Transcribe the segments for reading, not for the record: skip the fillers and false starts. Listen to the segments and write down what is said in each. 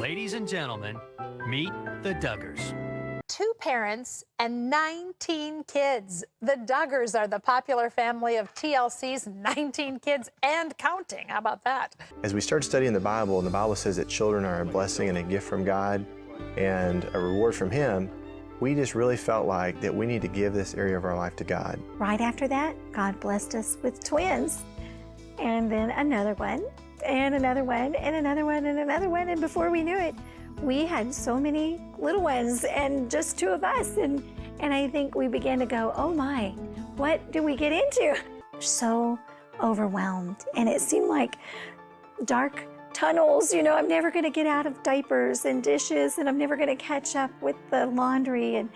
Ladies and gentlemen, meet the Duggars. 2 parents and 19 kids. The Duggars are the popular family of TLC's 19 kids and counting. How about that? As we start studying the Bible, and the Bible says that children are a blessing and a gift from God and a reward from Him, we just really felt like that we need to give this area of our life to God. Right after that, God blessed us with twins, and then another one, and another one, and another one, and another one, and before we knew it, we had so many little ones and just 2 of us, and I think we began to go, oh my, what do we get into? So overwhelmed, and it seemed like dark tunnels, you know, I'm never going to get out of diapers and dishes, and I'm never going to catch up with the laundry, and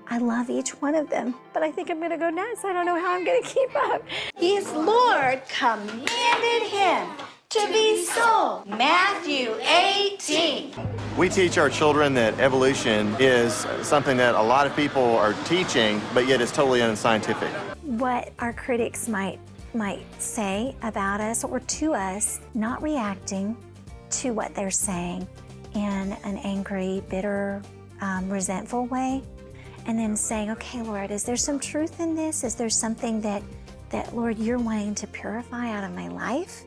I love each one of them, but I think I'm going to go nuts. I don't know how I'm going to keep up. His Lord commanded him to be sold. Matthew 18. We teach our children that evolution is something that a lot of people are teaching, but yet it's totally unscientific. What our critics might say about us or to us, not reacting to what they're saying in an angry, bitter, resentful way, and then saying, okay, Lord, is there some truth in this? Is there something that Lord, you're wanting to purify out of my life?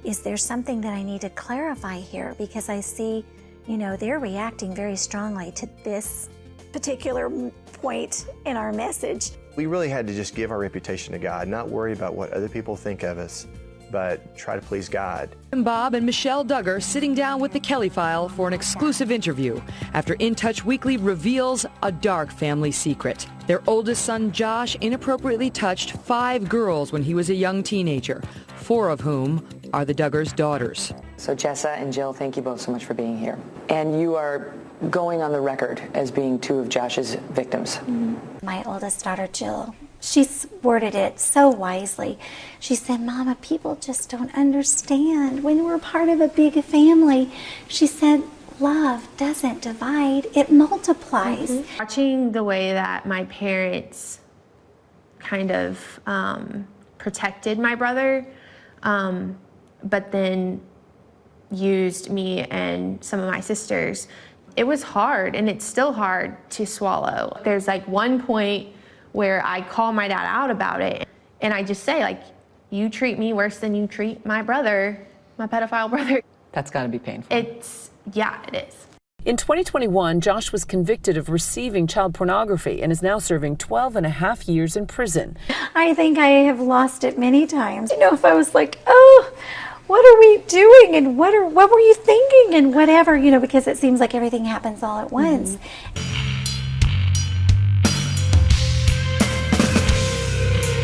Is there something that I need to clarify here? Because I see, you know, they're reacting very strongly to this particular point in our message. We really had to just give our reputation to God, not worry about what other people think of us, but try to please God. Bob and Michelle Duggar sitting down with the Kelly File for an exclusive interview after In Touch Weekly reveals a dark family secret. Their oldest son, Josh, inappropriately touched 5 girls when he was a young teenager, 4 of whom are the Duggars' daughters. So Jessa and Jill, thank you both so much for being here. And you are going on the record as being 2 of Josh's victims. My oldest daughter, Jill, she's worded it so wisely. She said, Mama, people just don't understand. When we're part of a big family, she said, love doesn't divide, it multiplies. Watching the way that my parents kind of protected my brother, but then used me and some of my sisters, it was hard, and it's still hard to swallow. There's like one point where I call my dad out about it, and I just say, like, you treat me worse than you treat my brother, my pedophile brother. That's got to be painful. Yeah, it is. In 2021, Josh was convicted of receiving child pornography and is now serving 12.5 years in prison. I think I have lost it many times. You know, if I was like, oh, what are we doing, and what were you thinking, and whatever, you know, because it seems like everything happens all at once.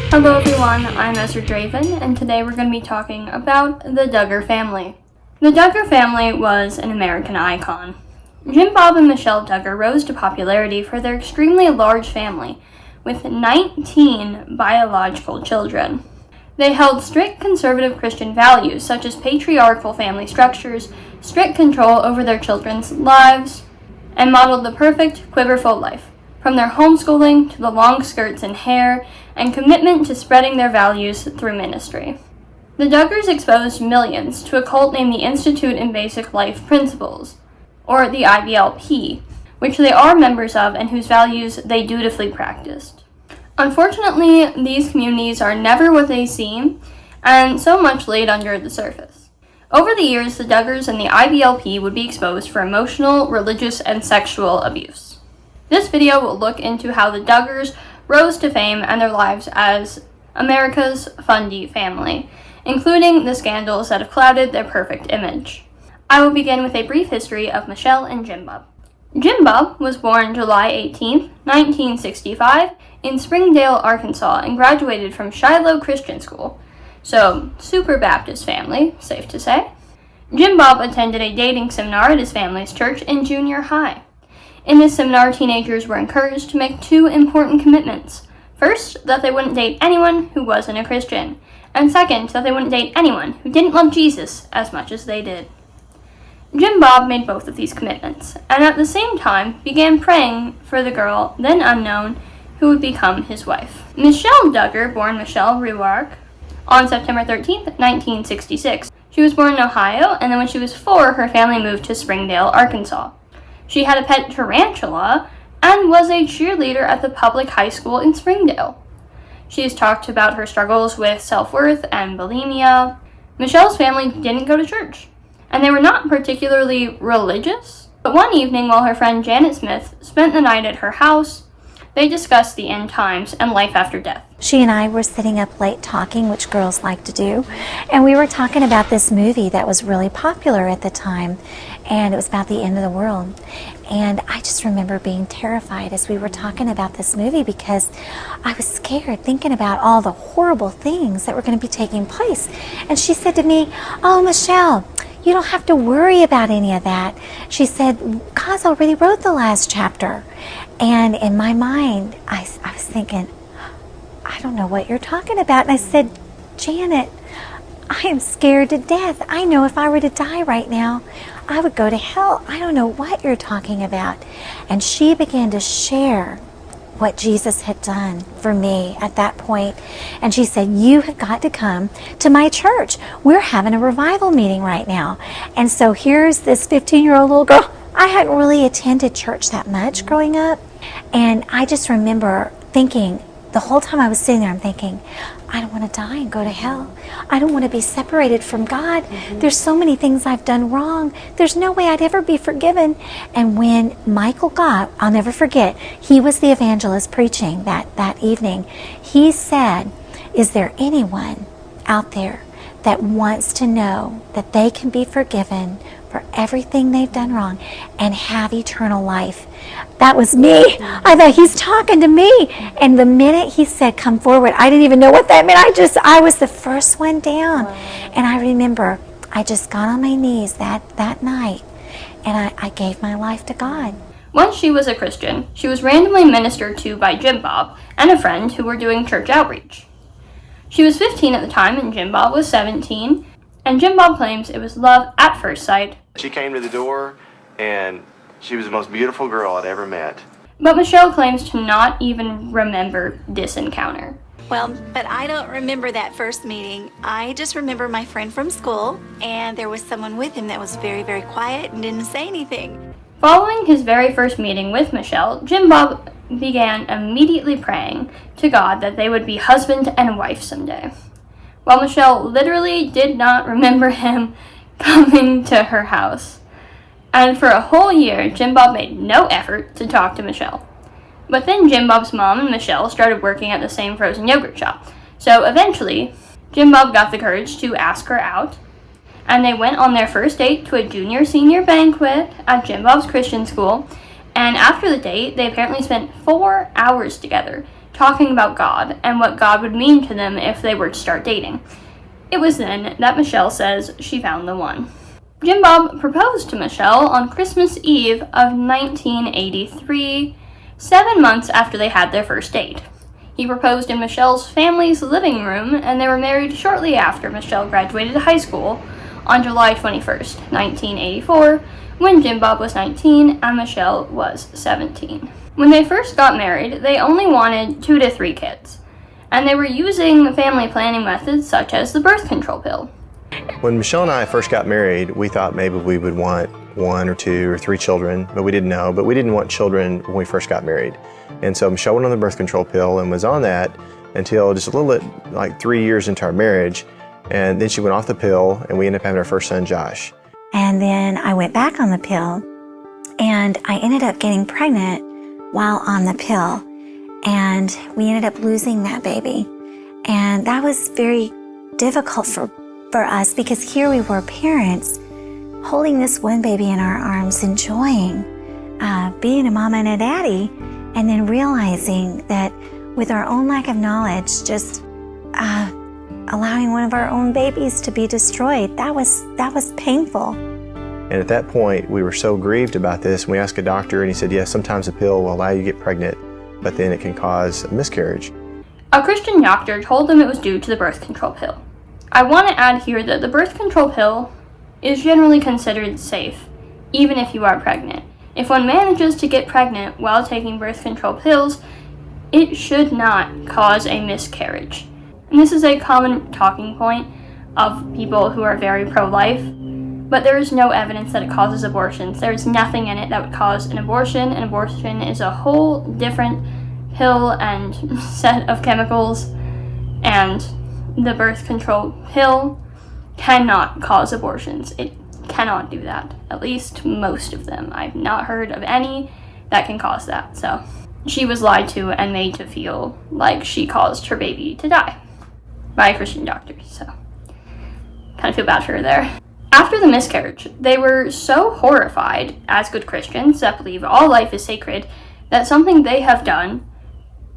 Hello everyone, I'm Esther Draven, and today we're going to be talking about the Duggar family. The Duggar family was an American icon. Jim Bob and Michelle Duggar rose to popularity for their extremely large family, with 19 biological children. They held strict conservative Christian values, such as patriarchal family structures, strict control over their children's lives, and modeled the perfect, quiverful life, from their homeschooling to the long skirts and hair, and commitment to spreading their values through ministry. The Duggars exposed millions to a cult named the Institute in Basic Life Principles, or the IBLP, which they are members of and whose values they dutifully practiced. Unfortunately, these communities are never what they seem, and so much laid under the surface. Over the years, the Duggars and the IBLP would be exposed for emotional, religious, and sexual abuse. This video will look into how the Duggars rose to fame and their lives as America's Fundie family, including the scandals that have clouded their perfect image. I will begin with a brief history of Michelle and Jim Bob. Jim Bob was born July 18, 1965, in Springdale, Arkansas, and graduated from Shiloh Christian School. So, super Baptist family, safe to say. Jim Bob attended a dating seminar at his family's church in junior high. In this seminar, teenagers were encouraged to make 2 important commitments. First, that they wouldn't date anyone who wasn't a Christian, and second, that they wouldn't date anyone who didn't love Jesus as much as they did. Jim Bob made both of these commitments, and at the same time began praying for the girl, then unknown, who would become his wife. Michelle Duggar, born Michelle Rewark, on September 13, 1966. She was born in Ohio, and then when she was 4, her family moved to Springdale, Arkansas. She had a pet tarantula and was a cheerleader at the public high school in Springdale. She has talked about her struggles with self-worth and bulimia. Michelle's family didn't go to church, and they were not particularly religious. But one evening, while her friend Janet Smith spent the night at her house, they discussed the end times and life after death. She and I were sitting up late talking, which girls like to do, and we were talking about this movie that was really popular at the time, and it was about the end of the world. And I just remember being terrified as we were talking about this movie because I was scared thinking about all the horrible things that were going to be taking place. And she said to me, "Oh, Michelle, you don't have to worry about any of that." She said, "God's already wrote the last chapter." And in my mind, I was thinking, "I don't know what you're talking about." And I said, "Janet, I am scared to death. I know if I were to die right now, I would go to hell. I don't know what you're talking about." And she began to share what Jesus had done for me at that point. And she said, "You have got to come to my church. We're having a revival meeting right now." And so here's this 15-year-old little girl. I hadn't really attended church that much growing up. And I just remember thinking, the whole time I was sitting there, I'm thinking, I don't want to die and go to hell. I don't want to be separated from God. There's so many things I've done wrong. There's no way I'd ever be forgiven. And when Michael Gott, I'll never forget, he was the evangelist preaching that evening. He said, "Is there anyone out there that wants to know that they can be forgiven for everything they've done wrong and have eternal life?" That was me. I thought, he's talking to me. And the minute he said, "Come forward," I didn't even know what that meant. I was the first one down. Wow. And I remember I just got on my knees that night and I gave my life to God. Once she was a Christian, she was randomly ministered to by Jim Bob and a friend who were doing church outreach. She was 15 at the time and Jim Bob was 17, and Jim Bob claims it was love at first sight. She came to the door and she was the most beautiful girl I'd ever met. But Michelle claims to not even remember this encounter. Well, but I don't remember that first meeting. I just remember my friend from school, and there was someone with him that was very, very quiet and didn't say anything. Following his very first meeting with Michelle, Jim Bob began immediately praying to God that they would be husband and wife someday. While Michelle literally did not remember him coming to her house. And for a whole year, Jim Bob made no effort to talk to Michelle. But then Jim Bob's mom and Michelle started working at the same frozen yogurt shop. So eventually, Jim Bob got the courage to ask her out, and they went on their first date to a junior-senior banquet at Jim Bob's Christian school. And after the date, they apparently spent 4 hours together talking about God and what God would mean to them if they were to start dating. It was then that Michelle says she found the one. Jim Bob proposed to Michelle on Christmas Eve of 1983, 7 months after they had their first date. He proposed in Michelle's family's living room, and they were married shortly after Michelle graduated high school on July 21st, 1984, when Jim Bob was 19 and Michelle was 17. When they first got married, they only wanted 2 to 3 kids, and they were using family planning methods such as the birth control pill. When Michelle and I first got married, we thought maybe we would want 1 or 2 or 3 children, but we didn't know. But we didn't want children when we first got married. And so Michelle went on the birth control pill and was on that until just a little bit, like 3 years into our marriage. And then she went off the pill and we ended up having our first son, Josh. And then I went back on the pill and I ended up getting pregnant while on the pill. And we ended up losing that baby. And that was very difficult for us because here we were parents holding this one baby in our arms, enjoying being a mama and a daddy, and then realizing that with our own lack of knowledge, just allowing one of our own babies to be destroyed, that was painful. And at that point, we were so grieved about this, and we asked a doctor, and he said, yes, sometimes a pill will allow you to get pregnant, but then it can cause a miscarriage. A Christian doctor told them it was due to the birth control pill. I want to add here that the birth control pill is generally considered safe, even if you are pregnant. If one manages to get pregnant while taking birth control pills, it should not cause a miscarriage. And this is a common talking point, of people who are very pro-life, but there is no evidence that it causes abortions. There's nothing in it that would cause an abortion. An abortion is a whole different pill and set of chemicals, and the birth control pill cannot cause abortions. It cannot do that. At least most of them. I've not heard of any that can cause that. So she was lied to and made to feel like she caused her baby to die by a Christian doctor. So kind of feel bad for her there. After the miscarriage, they were so horrified as good Christians that believe all life is sacred that something they have done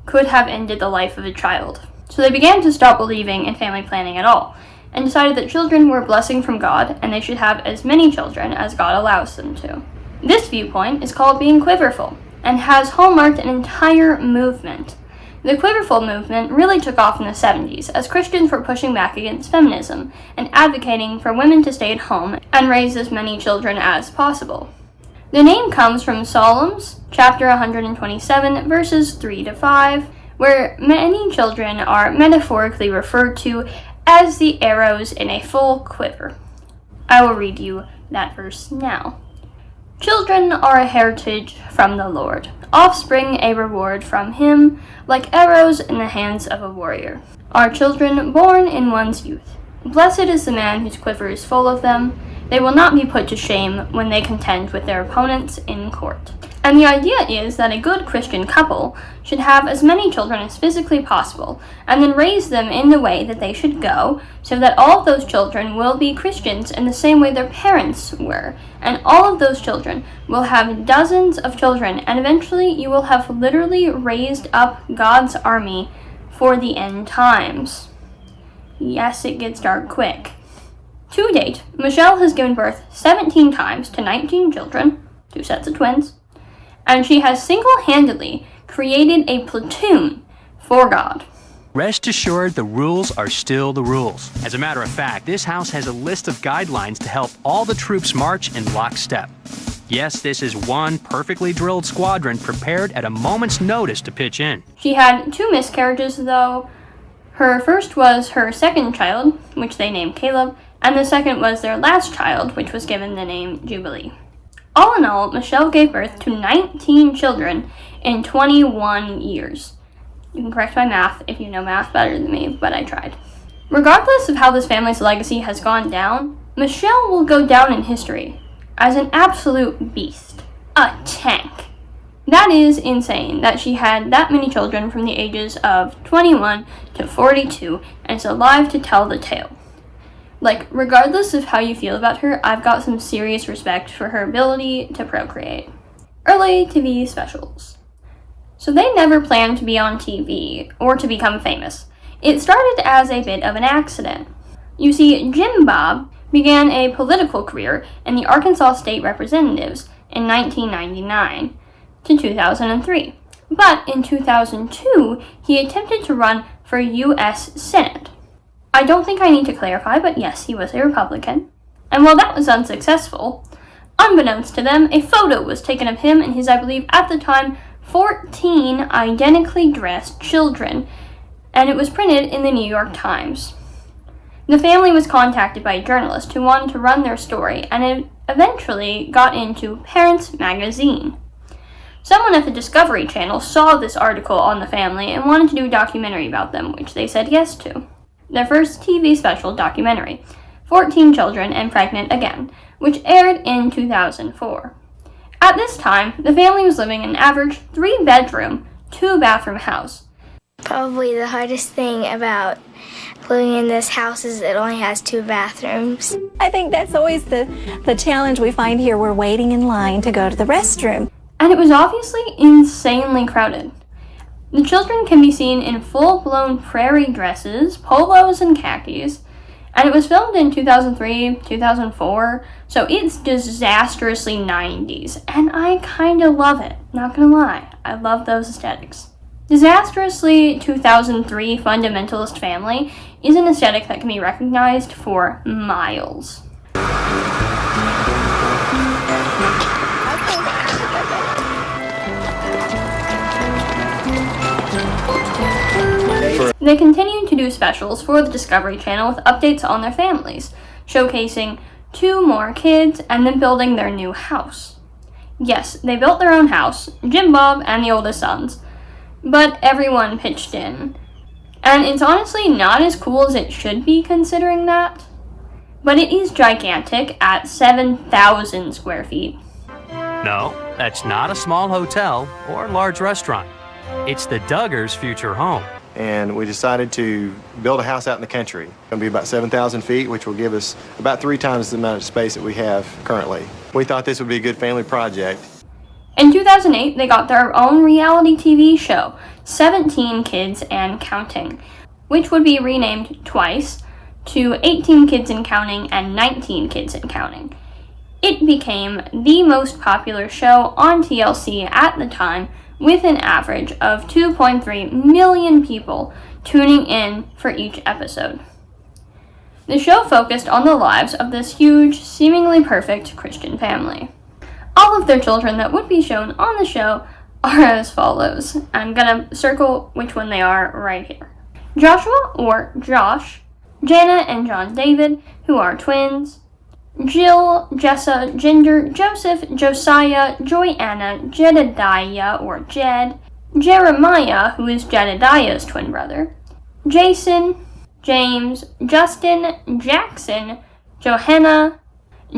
could have ended the life of a child. So they began to stop believing in family planning at all and decided that children were a blessing from God and they should have as many children as God allows them to. This viewpoint is called being quiverful and has hallmarked an entire movement. The quiverful movement really took off in the 70s as Christians were pushing back against feminism and advocating for women to stay at home and raise as many children as possible. The name comes from Psalms, chapter 127, verses 3 to 5, where many children are metaphorically referred to as the arrows in a full quiver. I will read you that verse now. Children are a heritage from the Lord, offspring a reward from him, like arrows in the hands of a warrior. Are children born in one's youth. Blessed is the man whose quiver is full of them. They will not be put to shame when they contend with their opponents in court. And the idea is that a good Christian couple should have as many children as physically possible, and then raise them in the way that they should go, so that all of those children will be Christians in the same way their parents were. And all of those children will have dozens of children, and eventually you will have literally raised up God's army for the end times. Yes, it gets dark quick. To date, Michelle has given birth 17 times to 19 children, 2 sets of twins, and she has single-handedly created a platoon for God. Rest assured, the rules are still the rules. As a matter of fact, this house has a list of guidelines to help all the troops march in lockstep. Yes, this is one perfectly drilled squadron prepared at a moment's notice to pitch in. She had 2 miscarriages, though. Her first was her second child, which they named Caleb, and the second was their last child, which was given the name Jubilee. All in all, Michelle gave birth to 19 children in 21 years. You can correct my math if you know math better than me, but I tried. Regardless of how this family's legacy has gone down, Michelle will go down in history as an absolute beast. A tank. That is insane that she had that many children from the ages of 21 to 42 and is alive to tell the tale. Like, regardless of how you feel about her, I've got some serious respect for her ability to procreate. Early TV specials. So they never planned to be on TV or to become famous. It started as a bit of an accident. You see, Jim Bob began a political career in the Arkansas State Representatives in 1999 to 2003. But in 2002, he attempted to run for U.S. Senate. I don't think I need to clarify, but yes, he was a Republican. And while that was unsuccessful, unbeknownst to them, a photo was taken of him and his, I believe, at the time, 14 identically dressed children, and it was printed in the New York Times. The family was contacted by a journalist who wanted to run their story, and it eventually got into Parents magazine. Someone at the Discovery Channel saw this article on the family and wanted to do a documentary about them, which they said yes to. Their first TV special documentary, 14 Children and Pregnant Again, which aired in 2004. At this time, the family was living in an average 3-bedroom, 2-bathroom house. Probably the hardest thing about living in this house is it only has 2 bathrooms. I think that's always the challenge we find here. We're waiting in line to go to the restroom. And it was obviously insanely crowded. The children can be seen in full-blown prairie dresses, polos, and khakis, and it was filmed in 2003, 2004, so it's disastrously 90s, and I kinda love it, not gonna lie, I love those aesthetics. Disastrously 2003 fundamentalist family is an aesthetic that can be recognized for miles. They continued to do specials for the Discovery Channel with updates on their families, showcasing 2 more kids and then building their new house. Yes, they built their own house, Jim Bob and the oldest sons, but everyone pitched in. And it's honestly not as cool as it should be considering that, but it is gigantic at 7,000 square feet. No, that's not a small hotel or large restaurant. It's the Duggars' future home. And we decided to build a house out in the country. It's going to be about 7,000 feet, which will give us about 3 times the amount of space that we have currently. We thought this would be a good family project. In 2008, they got their own reality TV show, 17 Kids and Counting, which would be renamed twice to 18 Kids and Counting and 19 Kids and Counting. It became the most popular show on TLC at the time, with an average of 2.3 million people tuning in for each episode. The show focused on the lives of this huge, seemingly perfect Christian family. All of their children that would be shown on the show are as follows. I'm gonna circle which one they are right here. Joshua, or Josh, Jana and John David, who are twins, Jill, Jessa, Jinger, Joseph, Josiah, Joyanna, Jedediah, or Jed, Jeremiah, who is Jedediah's twin brother, Jason, James, Justin, Jackson, Johanna,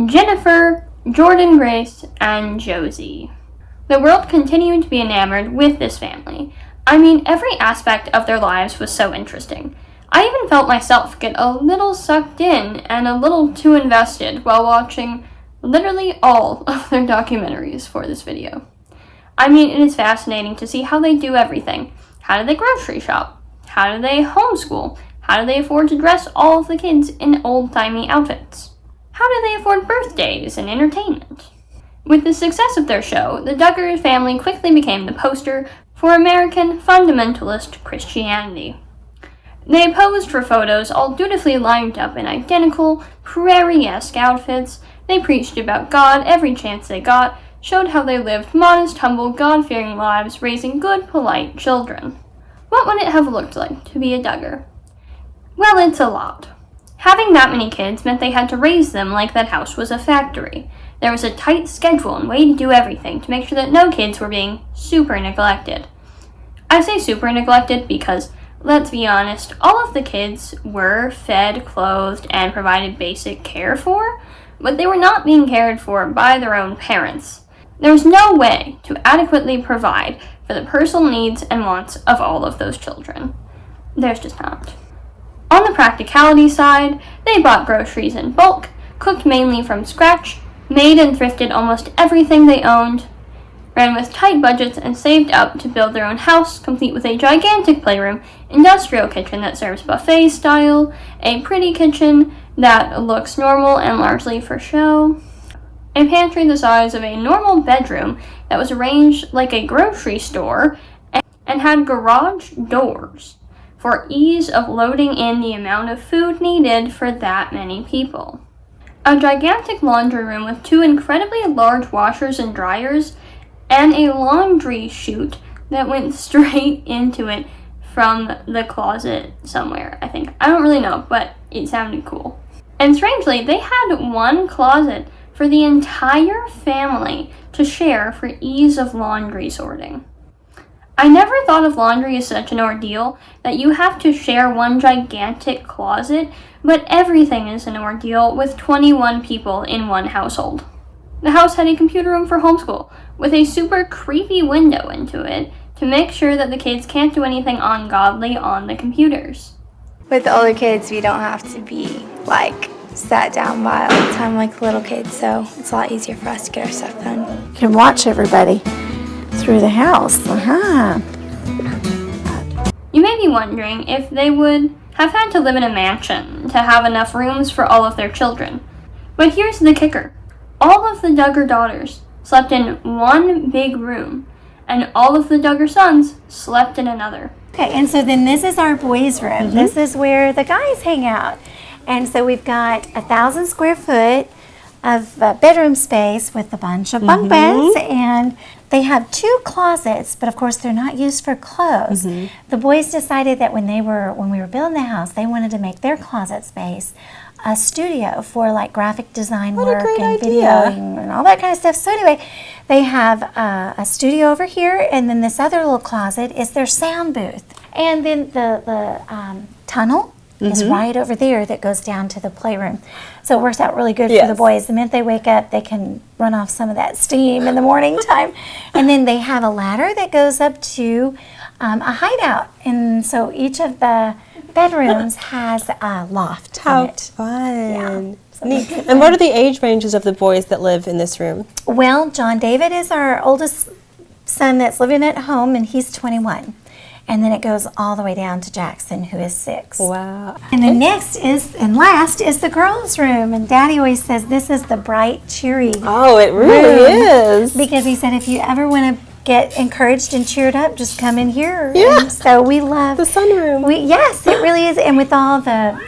Jennifer, Jordan Grace, and Josie. The world continued to be enamored with this family. I mean, every aspect of their lives was so interesting. I even felt myself get a little sucked in and a little too invested while watching literally all of their documentaries for this video. I mean, it is fascinating to see how they do everything. How do they grocery shop? How do they homeschool? How do they afford to dress all of the kids in old-timey outfits? How do they afford birthdays and entertainment? With the success of their show, the Duggar family quickly became the poster for American fundamentalist Christianity. They posed for photos all dutifully lined up in identical, prairie-esque outfits. They preached about God every chance they got, showed how they lived modest, humble, God-fearing lives, raising good, polite children. What would it have looked like to be a Duggar? Well, it's a lot. Having that many kids meant they had to raise them like that house was a factory. There was a tight schedule and way to do everything to make sure that no kids were being super neglected. I say super neglected because, let's be honest, all of the kids were fed, clothed, and provided basic care for, but they were not being cared for by their own parents. There was no way to adequately provide for the personal needs and wants of all of those children. There's just not. On the practicality side, they bought groceries in bulk, cooked mainly from scratch, made and thrifted almost everything they owned, ran with tight budgets, and saved up to build their own house, complete with a gigantic playroom, industrial kitchen that serves buffet style, a pretty kitchen that looks normal and largely for show, a pantry the size of a normal bedroom that was arranged like a grocery store, and had garage doors for ease of loading in the amount of food needed for that many people. A gigantic laundry room with 2 incredibly large washers and dryers, and a laundry chute that went straight into it from the closet somewhere, I think. I don't really know, but it sounded cool. And strangely, they had 1 closet for the entire family to share for ease of laundry sorting. I never thought of laundry as such an ordeal that you have to share 1 gigantic closet, but everything is an ordeal with 21 people in 1 household. The house had a computer room for homeschool, with a super creepy window into it to make sure that the kids can't do anything ungodly on the computers. With the older kids, we don't have to be, sat down by all the time like the little kids, so it's a lot easier for us to get our stuff done. You can watch everybody through the house. You may be wondering if they would have had to live in a mansion to have enough rooms for all of their children. But here's the kicker. All of the Duggar daughters slept in 1 big room, and all of the Duggar sons slept in another. Okay, and so then this is our boys' room. This is where the guys hang out. And so we've got 1,000 square foot bedroom space with a bunch of bunk beds, and they have 2 closets, but of course they're not used for clothes. The boys decided that when we were building the house, they wanted to make their closet space a studio for like graphic design work and videoing and all that kind of stuff. So anyway, they have a studio over here, and then this other little closet is their sound booth. And then the tunnel is right over there that goes down to the playroom. So it works out really good for the boys. The minute they wake up, they can run off some of that steam in the morning time. And then they have a ladder that goes up to a hideout. And so each of the bedrooms has a loft in it. Fun. Neat. And what are the age ranges of the boys that live in this room? Well, John David is our oldest son that's living at home, and he's 21. And then it goes all the way down to Jackson, who is 6. Wow. And the next and last is the girls' room. And Daddy always says this is the bright, cheery Oh, it really is. Because he said if you ever want to get encouraged and cheered up, just come in here. Yeah. And so we love the sunroom. Yes, it really is. And with all the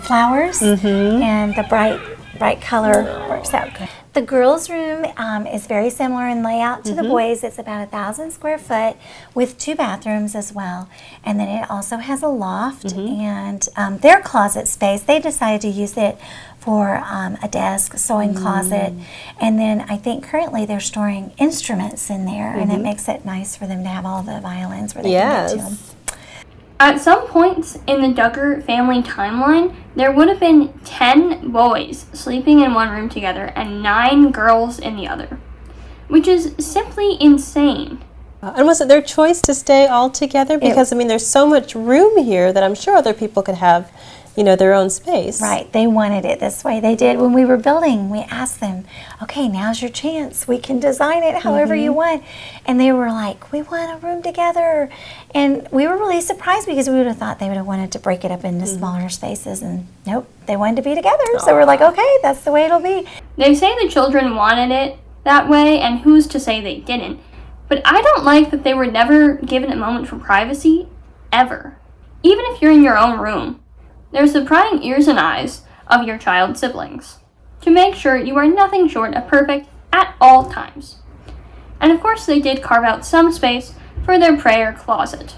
flowers and the bright color, works out good. The girls' room is very similar in layout to the boys. It's about 1,000 square foot with 2 bathrooms as well. And then it also has a loft and their closet space. They decided to use it for a desk, sewing closet. And then I think currently they're storing instruments in there, and it makes it nice for them to have all the violins where they can get to them. At some points in the Duggar family timeline, there would have been 10 boys sleeping in one room together and 9 girls in the other, which is simply insane. And was it their choice to stay all together? Because, I mean, there's so much room here that I'm sure other people could have, their own space. Right. They wanted it this way. They did. When we were building, we asked them, okay, now's your chance. We can design it however you want. And they were like, we want a room together. And we were really surprised because we would have thought they would have wanted to break it up into smaller spaces. And nope, they wanted to be together. So we're like, okay, that's the way it'll be. They say the children wanted it that way, and who's to say they didn't? But I don't like that they were never given a moment for privacy, ever. Even if you're in your own room, there's the prying ears and eyes of your child's siblings to make sure you are nothing short of perfect at all times. And of course, they did carve out some space for their prayer closet.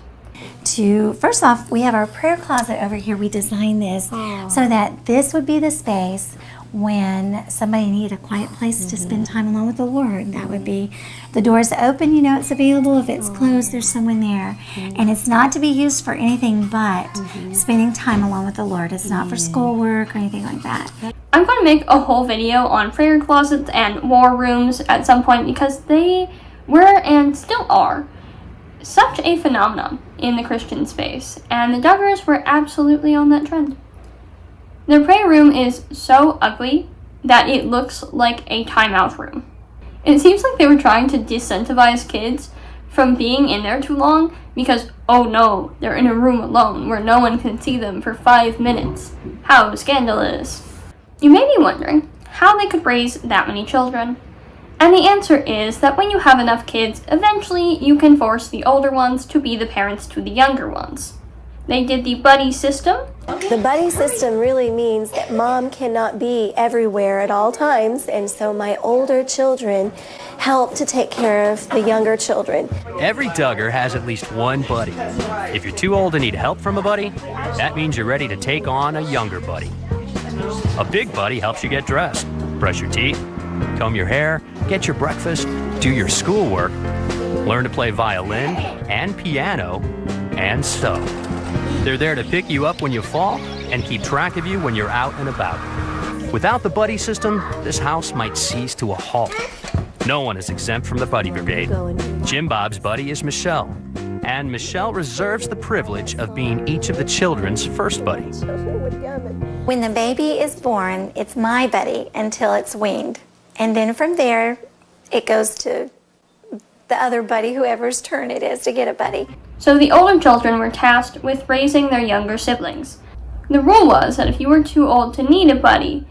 First off, we have our prayer closet over here. We designed this so that this would be the space when somebody needed a quiet place to spend time alone with the Lord. That would be the doors open, it's available. If it's closed, there's someone there. And it's not to be used for anything but spending time alone with the Lord. It's not for schoolwork or anything like that. I'm going to make a whole video on prayer closets and war rooms at some point because they were and still are such a phenomenon in the Christian space. And the Duggars were absolutely on that trend. Their prayer room is so ugly that it looks like a timeout room. It seems like they were trying to disincentivize kids from being in there too long because, oh no, they're in a room alone where no one can see them for 5 minutes. How scandalous. You may be wondering how they could raise that many children. And the answer is that when you have enough kids, eventually you can force the older ones to be the parents to the younger ones. They did the buddy system. The buddy system really means that mom cannot be everywhere at all times, and so my older children help to take care of the younger children. Every Duggar has at least one buddy. If you're too old to need help from a buddy, that means you're ready to take on a younger buddy. A big buddy helps you get dressed, brush your teeth, comb your hair, get your breakfast, do your schoolwork, learn to play violin and piano, and sew. They're there to pick you up when you fall and keep track of you when you're out and about. Without the buddy system, this house might cease to a halt. No one is exempt from the buddy brigade. Jim Bob's buddy is Michelle, and Michelle reserves the privilege of being each of the children's first buddy. When the baby is born, it's my buddy until it's weaned. And then from there, it goes to the other buddy, whoever's turn it is to get a buddy. So the older children were tasked with raising their younger siblings. The rule was that if you were too old to need a buddy,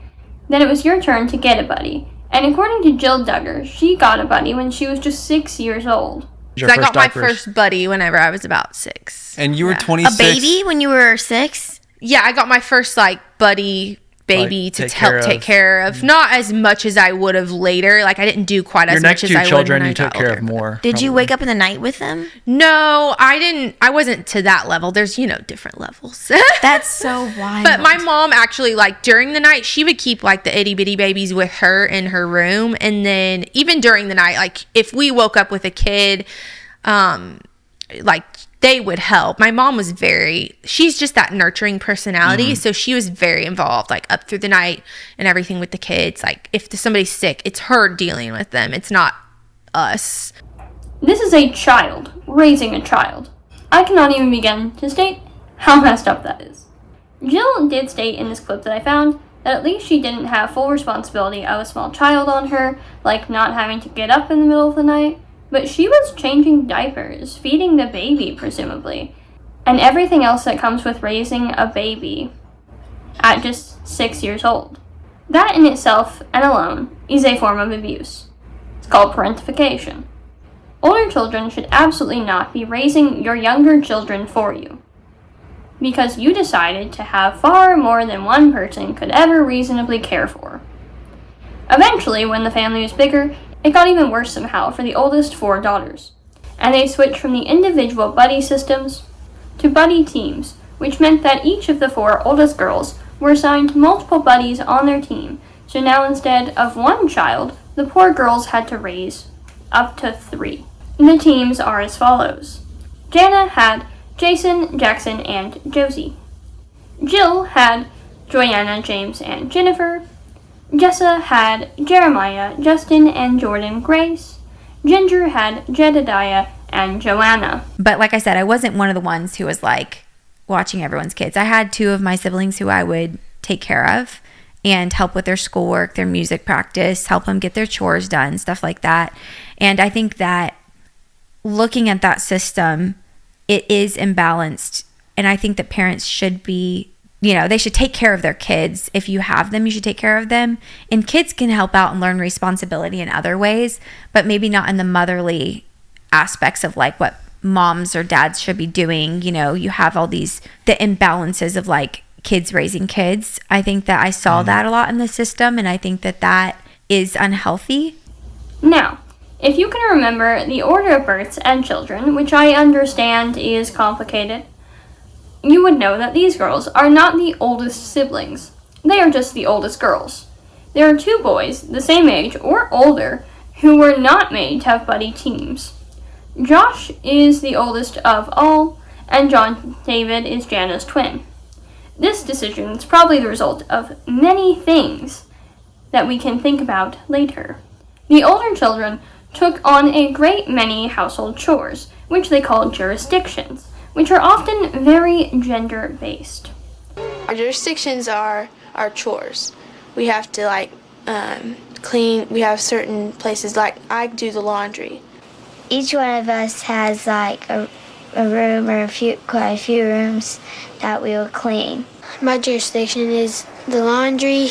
then it was your turn to get a buddy. And according to Jill Duggar, she got a buddy when she was just 6 years old. I got my first buddy whenever I was about 6. And you were 26? A baby when you were 6? Yeah, I got my first buddy baby to help take care of. Not as much as I would have later. Like I didn't do quite as much as I would. Your next two children you took care of more. Did you wake up in the night with them? No, I didn't. I wasn't to that level. There's, different levels. That's so wild. But my mom actually, like during the night, she would keep like the itty bitty babies with her in her room. And then even during the night, like if we woke up with a kid, like they would help. My mom was she's just that nurturing personality. So she was very involved, like up through the night and everything with the kids. Like if somebody's sick, it's her dealing with them. It's not us. This is a child raising a child. I cannot even begin to state how messed up that is. Jill did state in this clip that I found that at least she didn't have full responsibility of a small child on her, like not having to get up in the middle of the night. But she was changing diapers, feeding the baby, presumably, and everything else that comes with raising a baby at just 6 years old. That in itself and alone is a form of abuse. It's called parentification. Older children should absolutely not be raising your younger children for you, because you decided to have far more than one person could ever reasonably care for. Eventually, when the family was bigger, it got even worse somehow for the oldest 4 daughters, and they switched from the individual buddy systems to buddy teams, which meant that each of the 4 oldest girls were assigned multiple buddies on their team, so now instead of 1 child, the poor girls had to raise up to 3. The teams are as follows. Jana had Jason, Jackson, and Josie. Jill had Joanna, James, and Jennifer. Jessa had Jeremiah, Justin, and Jordan Grace. Jinger had Jedediah and Joanna. But like I said, I wasn't one of the ones who was like watching everyone's kids. I had 2 of my siblings who I would take care of and help with their schoolwork, their music practice, help them get their chores done, stuff like that. And I think that looking at that system, it is imbalanced. And I think that parents should be, they should take care of their kids. If you have them, you should take care of them. And kids can help out and learn responsibility in other ways, but maybe not in the motherly aspects of like what moms or dads should be doing. You have all the imbalances of like kids raising kids. I think that I saw that a lot in the system, and I think that that is unhealthy. Now, if you can remember the order of births and children, which I understand is complicated, you would know that these girls are not the oldest siblings. They are just the oldest girls. There are 2 boys, the same age or older, who were not made to have buddy teams. Josh is the oldest of all, and John David is Jana's twin. This decision is probably the result of many things that we can think about later. The older children took on a great many household chores, which they called jurisdictions, which are often very gender-based. Our jurisdictions are our chores. We have to clean. We have certain places, like I do the laundry. Each one of us has like a room or quite a few rooms that we will clean. My jurisdiction is the laundry,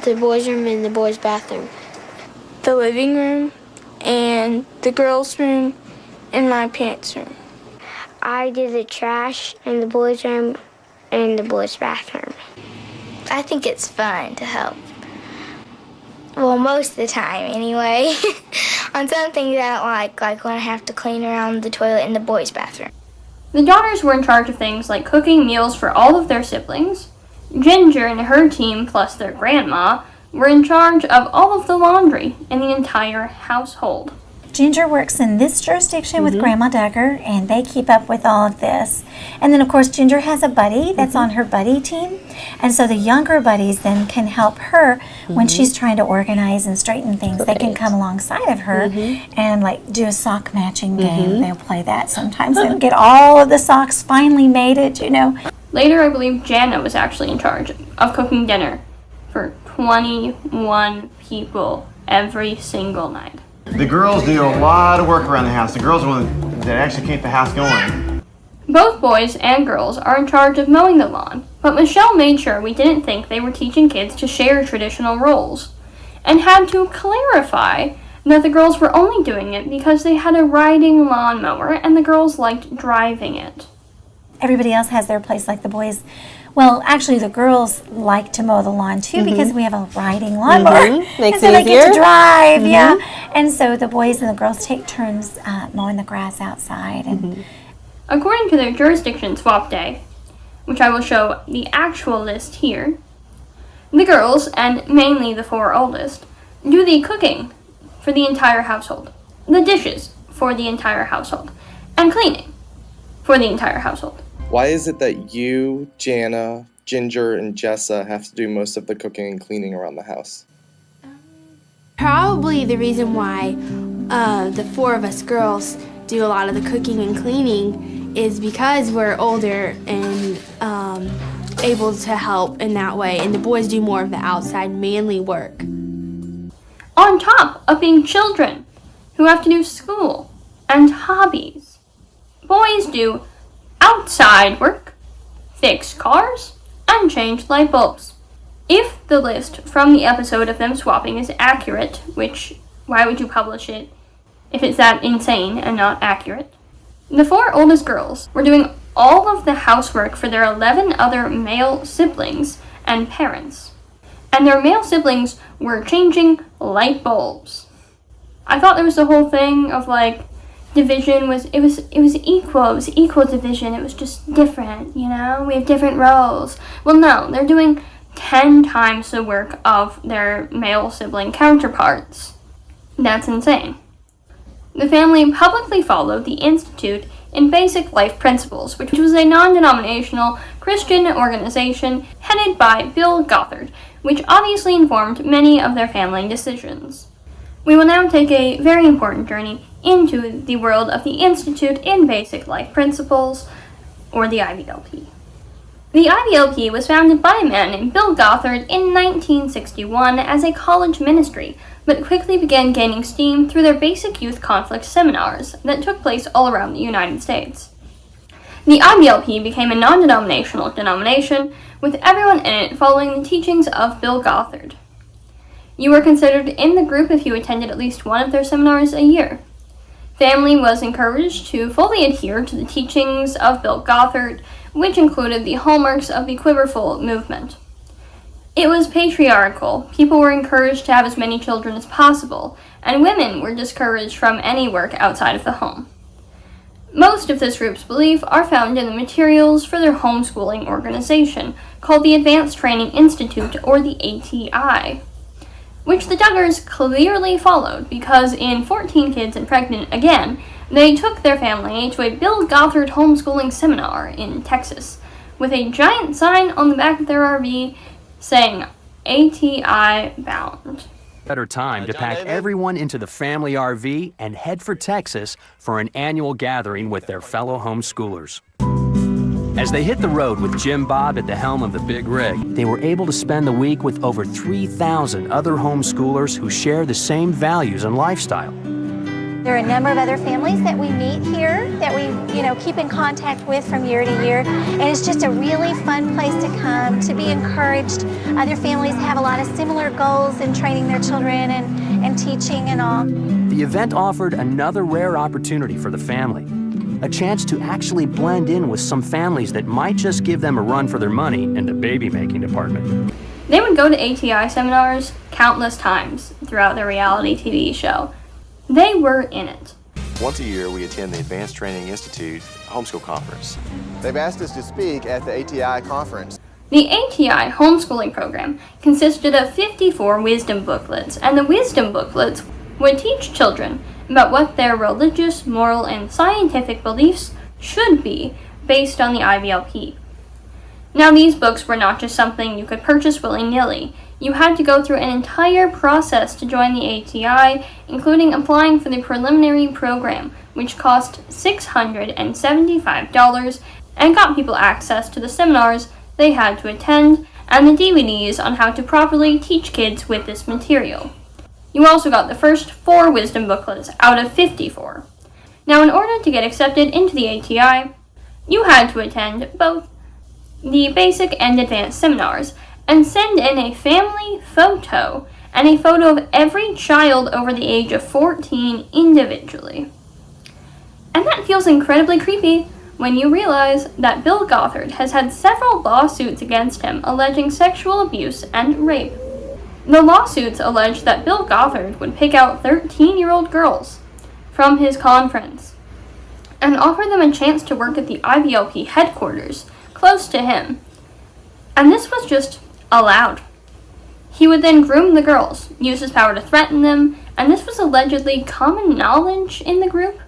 the boys' room, and the boys' bathroom. The living room and the girls' room and my parents' room. I do the trash in the boys' room and the boys' bathroom. I think it's fun to help. Well, most of the time, anyway. On some things I don't like when I have to clean around the toilet in the boys' bathroom. The daughters were in charge of things like cooking meals for all of their siblings. Jinger and her team, plus their grandma, were in charge of all of the laundry in the entire household. Jinger works in this jurisdiction with Grandma Duggar, and they keep up with all of this. And then, of course, Jinger has a buddy that's on her buddy team. And so the younger buddies then can help her when she's trying to organize and straighten things. They can come alongside of her and, like, do a sock matching game. They'll play that sometimes and get all of the socks finally mated, Later, I believe Jana was actually in charge of cooking dinner for 21 people every single night. The girls do a lot of work around the house. The girls are the ones that actually keep the house going. Both boys and girls are in charge of mowing the lawn, but Michelle made sure we didn't think they were teaching kids to share traditional roles, and had to clarify that the girls were only doing it because they had a riding lawnmower and the girls liked driving it. Everybody else has their place, like the boys Well, actually, the girls like to mow the lawn too because we have a riding lawnmower. Makes so it they get to easier. drive, yeah. And so the boys and the girls take turns mowing the grass outside. And According to their jurisdiction swap day, which I will show the actual list here, the girls, and mainly the 4 oldest, do the cooking for the entire household, the dishes for the entire household, and cleaning for the entire household. Why is it that you, Jana, Jinger, and Jessa have to do most of the cooking and cleaning around the house? Probably the reason why the 4 of us girls do a lot of the cooking and cleaning is because we're older and able to help in that way, and the boys do more of the outside manly work. On top of being children who have to do school and hobbies, boys do outside work, fix cars, and change light bulbs. If the list from the episode of them swapping is accurate, which, why would you publish it if it's that insane and not accurate? The 4 oldest girls were doing all of the housework for their 11 other male siblings and parents. And their male siblings were changing light bulbs. I thought there was the whole thing of like division was equal division. It was just different, you know? We have different roles. Well, no, they're doing 10 times the work of their male sibling counterparts. That's insane. The family publicly followed the Institute in Basic Life Principles, which was a non-denominational Christian organization headed by Bill Gothard, which obviously informed many of their family decisions. We will now take a very important journey into the world of the Institute in Basic Life Principles, or the IBLP. The IBLP was founded by a man named Bill Gothard in 1961 as a college ministry, but quickly began gaining steam through their basic youth conflict seminars that took place all around the United States. The IBLP became a non-denominational denomination, with everyone in it following the teachings of Bill Gothard. You were considered in the group if you attended at least one of their seminars a year. Family was encouraged to fully adhere to the teachings of Bill Gothard, which included the hallmarks of the Quiverful movement. It was patriarchal. People were encouraged to have as many children as possible, and women were discouraged from any work outside of the home. Most of this group's beliefs are found in the materials for their homeschooling organization, called the Advanced Training Institute, or the ATI, which the Duggars clearly followed because in 14 Kids and Pregnant Again, they took their family to a Bill Gothard homeschooling seminar in Texas, with a giant sign on the back of their RV saying ATI bound. Better time to pack everyone into the family RV and head for Texas for an annual gathering with their fellow homeschoolers. As they hit the road with Jim Bob at the helm of the big rig, they were able to spend the week with over 3,000 other homeschoolers who share the same values and lifestyle. there are a number of other families that we meet here that we, keep in contact with from year to year. And it's just a really fun place to come, to be encouraged. Other families have a lot of similar goals in training their children and teaching and all. The event offered another rare opportunity for the family, a chance to actually blend in with some families that might just give them a run for their money in the baby-making department. They would go to ATI seminars countless times throughout their reality TV show. They were in it. Once a year, we attend the Advanced Training Institute Homeschool Conference. They've asked us to speak at the ATI conference. The ATI homeschooling program consisted of 54 wisdom booklets, and the wisdom booklets would teach children about what their religious, moral, and scientific beliefs should be based on the IBLP. Now, these books were not just something you could purchase willy-nilly. You had to go through an entire process to join the ATI, including applying for the preliminary program, which cost $675 and got people access to the seminars they had to attend and the DVDs on how to properly teach kids with this material. You also got the first 4 wisdom booklets out of 54. Now, in order to get accepted into the ATI, you had to attend both the basic and advanced seminars and send in a family photo and a photo of every child over the age of 14 individually. And that feels incredibly creepy when you realize that Bill Gothard has had several lawsuits against him alleging sexual abuse and rape. The lawsuits allege that Bill Gothard would pick out 13-year-old girls from his conference and offer them a chance to work at the IBLP headquarters close to him. And this was just allowed. He would then groom the girls, use his power to threaten them, and this was allegedly common knowledge in the group.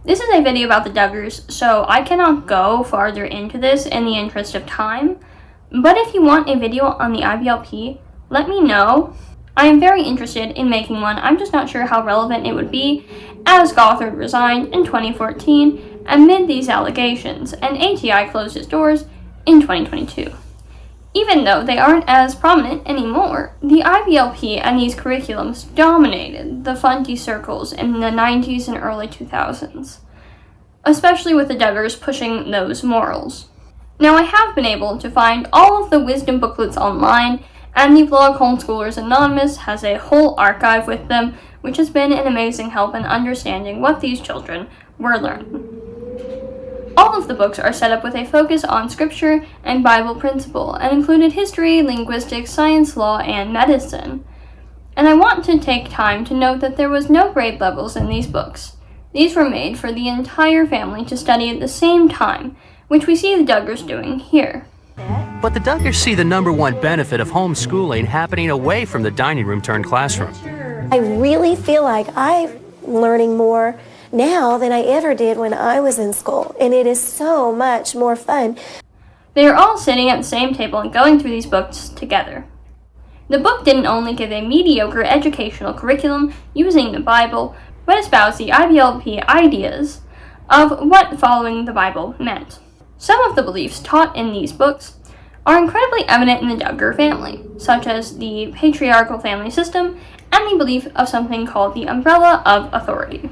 This is a video about the Duggars, so I cannot go farther into this in the interest of time, but if you want a video on the IBLP, let me know. I am very interested in making one. I'm just not sure how relevant it would be, as Gothard resigned in 2014 amid these allegations, and ATI closed its doors in 2022. Even though they aren't as prominent anymore, the IBLP and these curriculums dominated the Fundie circles in the 90s and early 2000s, especially with the Duggars pushing those morals. Now, I have been able to find all of the wisdom booklets online, and the blog Homeschoolers Anonymous has a whole archive with them, which has been an amazing help in understanding what these children were learning. All of the books are set up with a focus on scripture and Bible principle, and included history, linguistics, science, law, and medicine. And I want to take time to note that there was no grade levels in these books. These were made for the entire family to study at the same time, which we see the Duggars doing here. But the Duggars see the #1 benefit of homeschooling happening away from the dining room turned classroom. I really feel like I'm learning more now than I ever did when I was in school, and it is so much more fun. They are all sitting at the same table and going through these books together. The book didn't only give a mediocre educational curriculum using the Bible, but espoused the IBLP ideas of what following the Bible meant. Some of the beliefs taught in these books are incredibly evident in the Duggar family, such as the patriarchal family system and the belief of something called the umbrella of authority,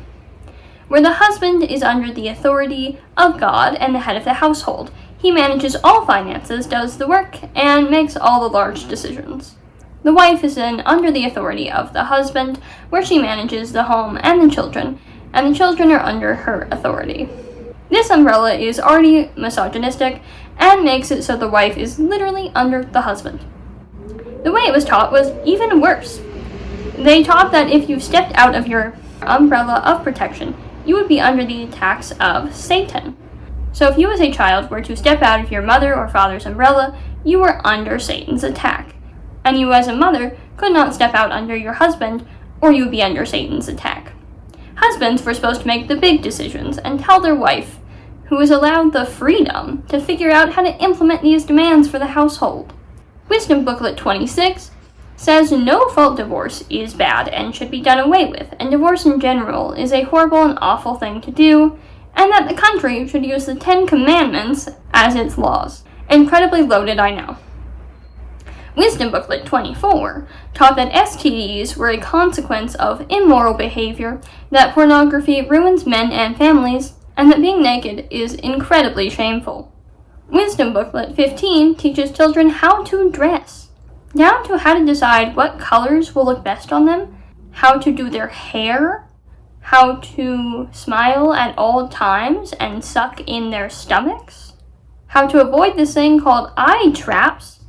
where the husband is under the authority of God and the head of the household. He manages all finances, does the work, and makes all the large decisions. The wife is then under the authority of the husband, where she manages the home and the children are under her authority. This umbrella is already misogynistic and makes it so the wife is literally under the husband. The way it was taught was even worse. They taught that if you stepped out of your umbrella of protection, you would be under the attacks of Satan. So if you as a child were to step out of your mother or father's umbrella, you were under Satan's attack. And you as a mother could not step out under your husband, or you would be under Satan's attack. Husbands were supposed to make the big decisions and tell their wife, who was allowed the freedom to figure out how to implement these demands for the household. Wisdom Booklet 26 says no-fault divorce is bad and should be done away with, and divorce in general is a horrible and awful thing to do, and that the country should use the 10 Commandments as its laws. Incredibly loaded, I know. Wisdom Booklet 24 taught that STDs were a consequence of immoral behavior, that pornography ruins men and families, and that being naked is incredibly shameful. Wisdom Booklet 15 teaches children how to dress, down to how to decide what colors will look best on them, how to do their hair, how to smile at all times and suck in their stomachs, how to avoid this thing called eye traps,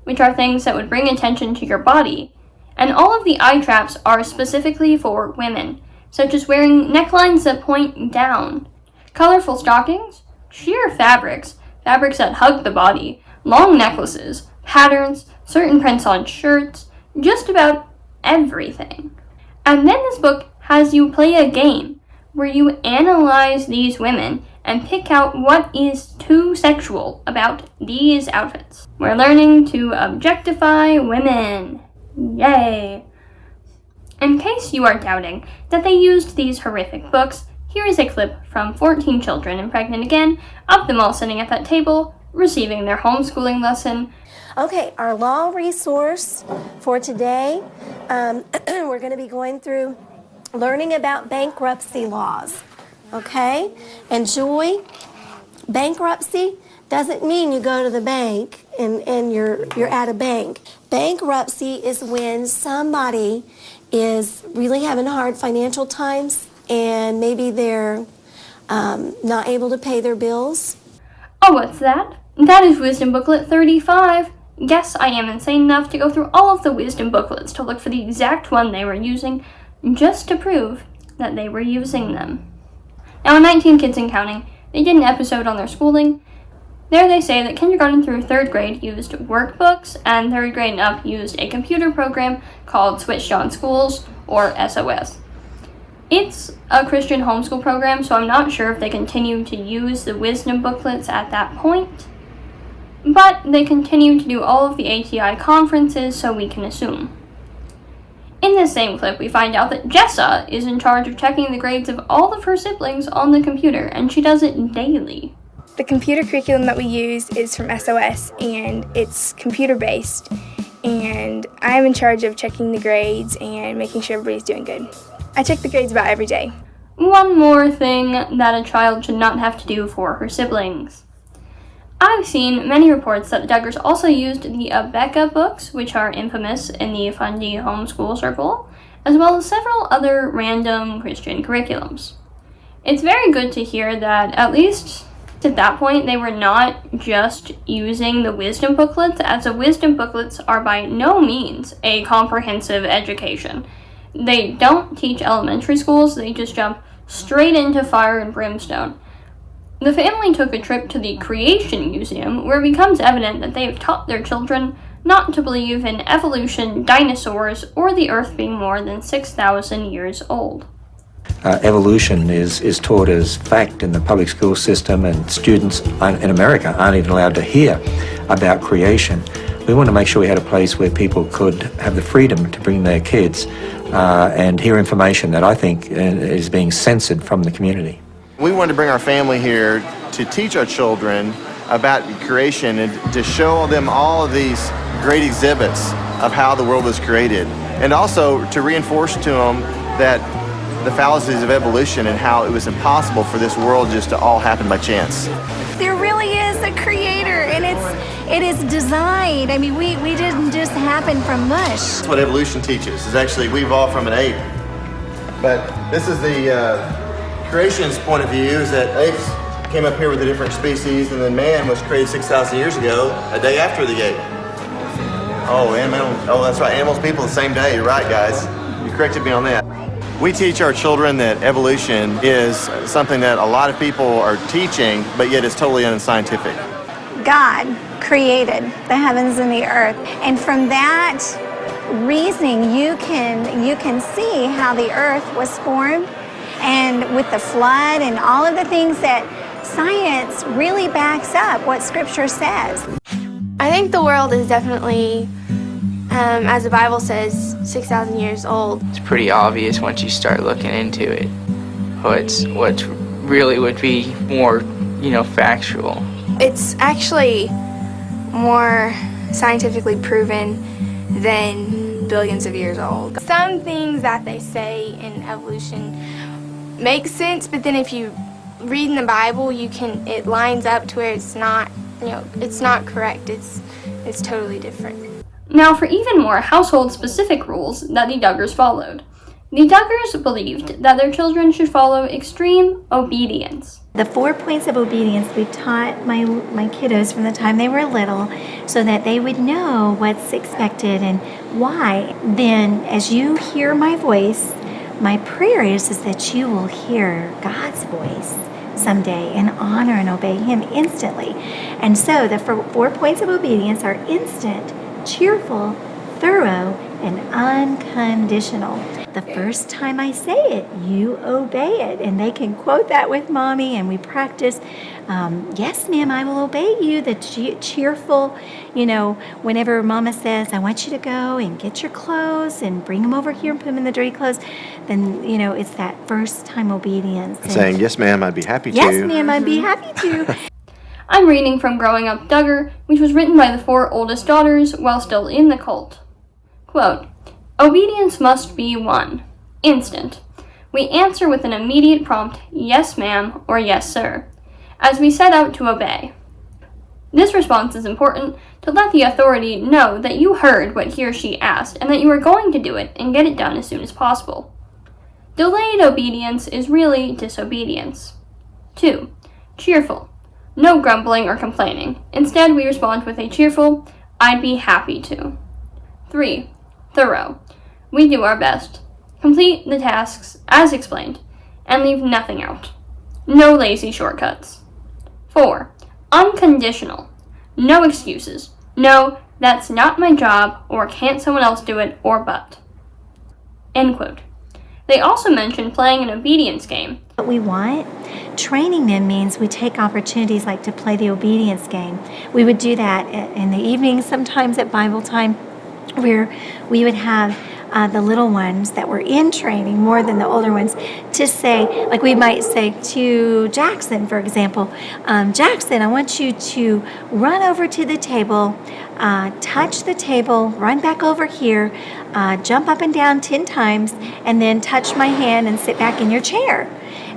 which are things that would bring attention to your body. And all of the eye traps are specifically for women, such as wearing necklines that point down, colorful stockings, sheer fabrics that hug the body, long necklaces, patterns, certain prints on shirts, just about everything. And then this book has you play a game where you analyze these women and pick out what is too sexual about these outfits. We're learning to objectify women. Yay! In case you are doubting that they used these horrific books, here is a clip from 14 children and pregnant again, of them all sitting at that table, receiving their homeschooling lesson. Okay, our law resource for today, we're going to be going through learning about bankruptcy laws. Okay? And Joy, bankruptcy doesn't mean you go to the bank and you're at a bank. Bankruptcy is when somebody is really having hard financial times and maybe they're not able to pay their bills. Oh, what's that? That is Wisdom Booklet 35. Yes, I am insane enough to go through all of the wisdom booklets to look for the exact one they were using, just to prove that they were using them. Now, in 19 Kids and Counting, they did an episode on their schooling. There they say that kindergarten through 3rd grade used workbooks, and 3rd grade and up used a computer program called Switched On Schools, or SOS. It's a Christian homeschool program, so I'm not sure if they continue to use the wisdom booklets at that point. But they continue to do all of the ATI conferences, so we can assume. In this same clip, we find out that Jessa is in charge of checking the grades of all of her siblings on the computer, and she does it daily. The computer curriculum that we use is from SOS, and it's computer-based, and I'm in charge of checking the grades and making sure everybody's doing good. I check the grades about every day. One more thing that a child should not have to do for her siblings. I've seen many reports that the Duggars also used the Abeka books, which are infamous in the Fundie homeschool circle, as well as several other random Christian curriculums. It's very good to hear that, at least at that point, they were not just using the wisdom booklets, as the wisdom booklets are by no means a comprehensive education. They don't teach elementary schools, they just jump straight into fire and brimstone. The family took a trip to the Creation Museum, where it becomes evident that they have taught their children not to believe in evolution, dinosaurs, or the Earth being more than 6,000 years old. Evolution is taught as fact in the public school system, and students in America aren't even allowed to hear about creation. We want to make sure we had a place where people could have the freedom to bring their kids and hear information that I think is being censored from the community. We wanted to bring our family here to teach our children about creation and to show them all of these great exhibits of how the world was created, and also to reinforce to them that the fallacies of evolution and how it was impossible for this world just to all happen by chance. There really is a creator, and it is designed. I mean, we didn't just happen from mush. That's what evolution teaches, is actually we evolved from an ape. But this is the creation's point of view, is that apes came up here with a different species, and then man was created 6,000 years ago, a day after the ape. That's right, animals, people, the same day. You're right, guys. You corrected me on that. We teach our children that evolution is something that a lot of people are teaching, but yet it's totally unscientific. God created the heavens and the earth, and from that reasoning, you can see how the earth was formed. And with the flood and all of the things that science really backs up what Scripture says. I think the world is definitely, as the Bible says, 6,000 years old. It's pretty obvious once you start looking into it. What really would be more, factual. It's actually more scientifically proven than billions of years old. Some things that they say in evolution makes sense, but then if you read in the Bible, it lines up to where it's not, it's not correct. It's totally different. Now, for even more household-specific rules that the Duggars followed. The Duggars believed that their children should follow extreme obedience. The 4 points of obedience we taught my kiddos from the time they were little, so that they would know what's expected and why. Then, as you hear my voice, my prayer is that you will hear God's voice someday and honor and obey Him instantly. And so the 4 points of obedience are instant, cheerful, thorough, and unconditional. The first time I say it, you obey it. And they can quote that with Mommy, and we practice, yes, ma'am, I will obey you. The cheerful, whenever Mama says, I want you to go and get your clothes and bring them over here and put them in the dirty clothes, then, it's that first time obedience. And saying, yes, ma'am, I'd be happy to. Yes, ma'am, I'd be happy to. I'm reading from Growing Up Duggar, which was written by the 4 oldest daughters while still in the cult. Quote, obedience must be 1. Instant. We answer with an immediate prompt, yes ma'am, or yes sir, as we set out to obey. This response is important to let the authority know that you heard what he or she asked and that you are going to do it and get it done as soon as possible. Delayed obedience is really disobedience. 2. Cheerful. No grumbling or complaining. Instead, we respond with a cheerful, "I'd be happy to." 3. Thorough. We do our best. Complete the tasks as explained, and leave nothing out. No lazy shortcuts. 4. Unconditional. No excuses. No, that's not my job, or can't someone else do it, or but. End quote. They also mention playing an obedience game. What we want, training them means we take opportunities like to play the obedience game. We would do that in the evenings, sometimes at Bible time, where we would have the little ones that were in training more than the older ones to say, like we might say to Jackson, for example, Jackson, I want you to run over to the table, touch the table, run back over here, jump up and down 10 times, and then touch my hand and sit back in your chair.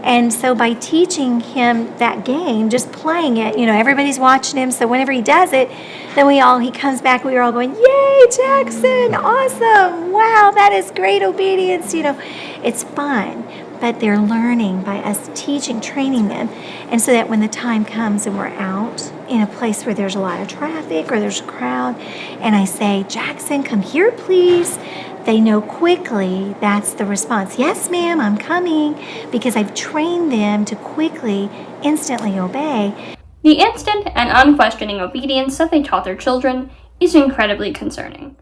And so by teaching him that game, just playing it, everybody's watching him, so whenever he does it, then he comes back, we were all going, "Yay, Jackson, awesome, wow, that is great obedience," it's fun. But they're learning by us teaching, training them. And so that when the time comes and we're out in a place where there's a lot of traffic or there's a crowd, and I say, "Jackson, come here, please," they know quickly that's the response. "Yes, ma'am, I'm coming," because I've trained them to quickly, instantly obey. The instant and unquestioning obedience that they taught their children is incredibly concerning.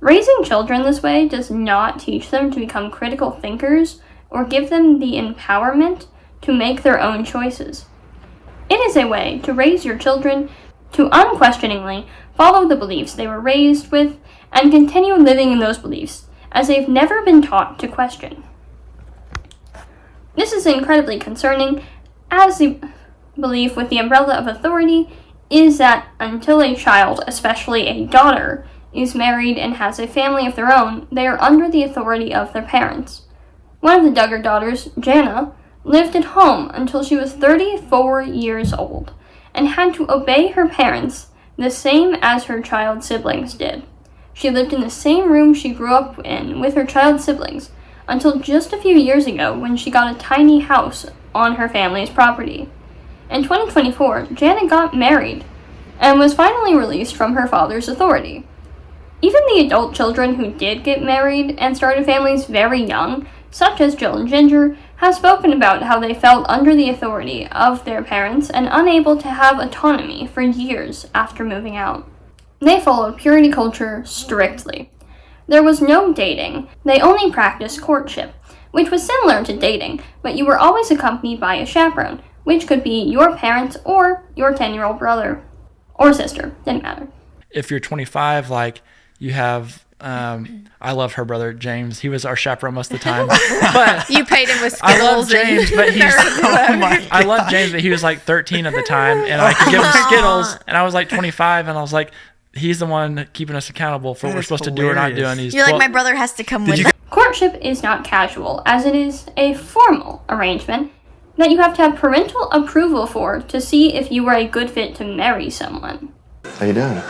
Raising children this way does not teach them to become critical thinkers or give them the empowerment to make their own choices. It is a way to raise your children to unquestioningly follow the beliefs they were raised with and continue living in those beliefs as they've never been taught to question. This is incredibly concerning, as the belief with the umbrella of authority is that until a child, especially a daughter, is married and has a family of their own, they are under the authority of their parents. One of the Duggar daughters, Jana, lived at home until she was 34 years old and had to obey her parents the same as her child siblings did. She lived in the same room she grew up in with her child siblings until just a few years ago when she got a tiny house on her family's property. In 2024, Janet got married and was finally released from her father's authority. Even the adult children who did get married and started families very young, such as Jill and Jinger, have spoken about how they felt under the authority of their parents and unable to have autonomy for years after moving out. They followed purity culture strictly. There was no dating. They only practiced courtship, which was similar to dating, but you were always accompanied by a chaperone, which could be your parents or your 10-year-old brother or sister, didn't matter. If you're 25, you have, I love her brother, James. He was our chaperone most of the time. But you paid him with Skittles. I love James, but I love James, but he was 13 at the time, and I could give him Skittles, and I was 25, and I was he's the one keeping us accountable for what we're supposed to do or not do. And You're my brother has to come with us. Courtship is not casual, as it is a formal arrangement that you have to have parental approval for to see if you are a good fit to marry someone. How you doing?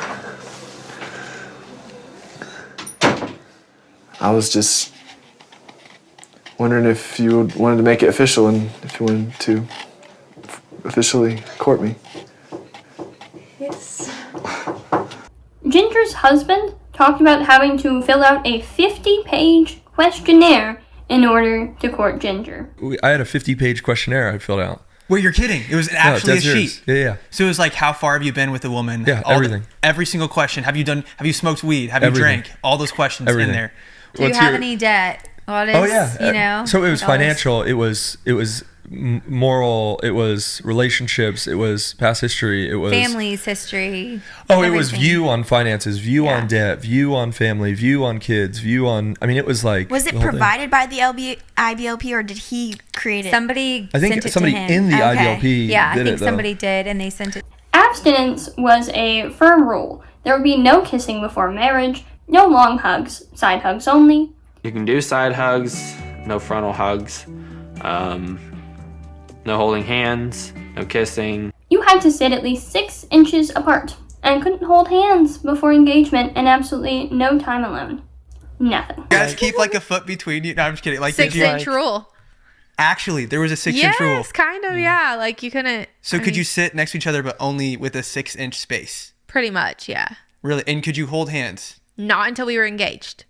I was just wondering if you wanted to make it official and if you wanted to officially court me. Yes. Ginger's husband talked about having to fill out a 50-page questionnaire in order to court Jinger. I had a 50-page questionnaire I filled out. Wait, you're kidding. It was actually a sheet. Yeah. So it was how far have you been with a woman? Yeah, everything. Every single question. Have you smoked weed? Have you drank? All those questions in there. Do you have any debt? What is, So it was financial. It was moral. It was relationships. It was past history. It was family's history. It was view on finances, view on debt, view on family, view on kids, view on. I mean, it was Was it provided by the IBLP or did he create it? Somebody. I think somebody in the IBLP. Yeah, I think it, somebody did, and they sent it. Abstinence was a firm rule. There would be no kissing before marriage, no long hugs, side hugs only. You can do side hugs, no frontal hugs, no holding hands, no kissing. You had to sit at least 6 inches apart and couldn't hold hands before engagement and absolutely no time alone. Nothing. You guys keep a foot between you. No, I'm just kidding. 6-inch rule. Actually, there was a 6-inch rule. Yes, kind of, yeah. Like, you couldn't... So could you sit next to each other, but only with a 6-inch space? Pretty much, yeah. Really? And could you hold hands? Not until we were engaged.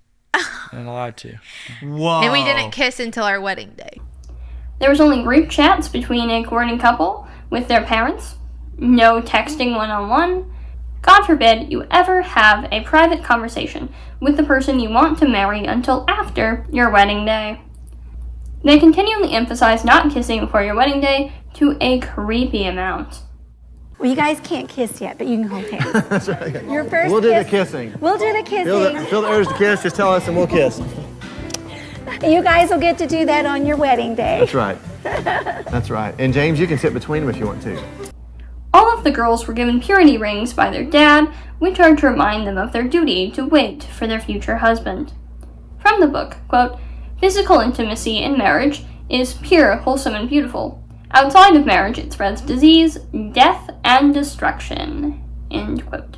Not allowed to. Whoa. And we didn't kiss until our wedding day. There was only group chats between a courting couple with their parents. No texting one-on-one. God forbid you ever have a private conversation with the person you want to marry until after your wedding day. They continually emphasize not kissing before your wedding day to a creepy amount. Well, you guys can't kiss yet, but you can hold hands. That's right. Your first We'll do the kiss- kissing. We'll do the kissing. Feel the urge to kiss, just tell us and we'll kiss. You guys will get to do that on your wedding day. That's right. That's right. And James, you can sit between them if you want to. All of the girls were given purity rings by their dad, which are to remind them of their duty to wait for their future husband. From the book, quote, "Physical intimacy in marriage is pure, wholesome, and beautiful. Outside of marriage, it spreads disease, death, and destruction." End quote.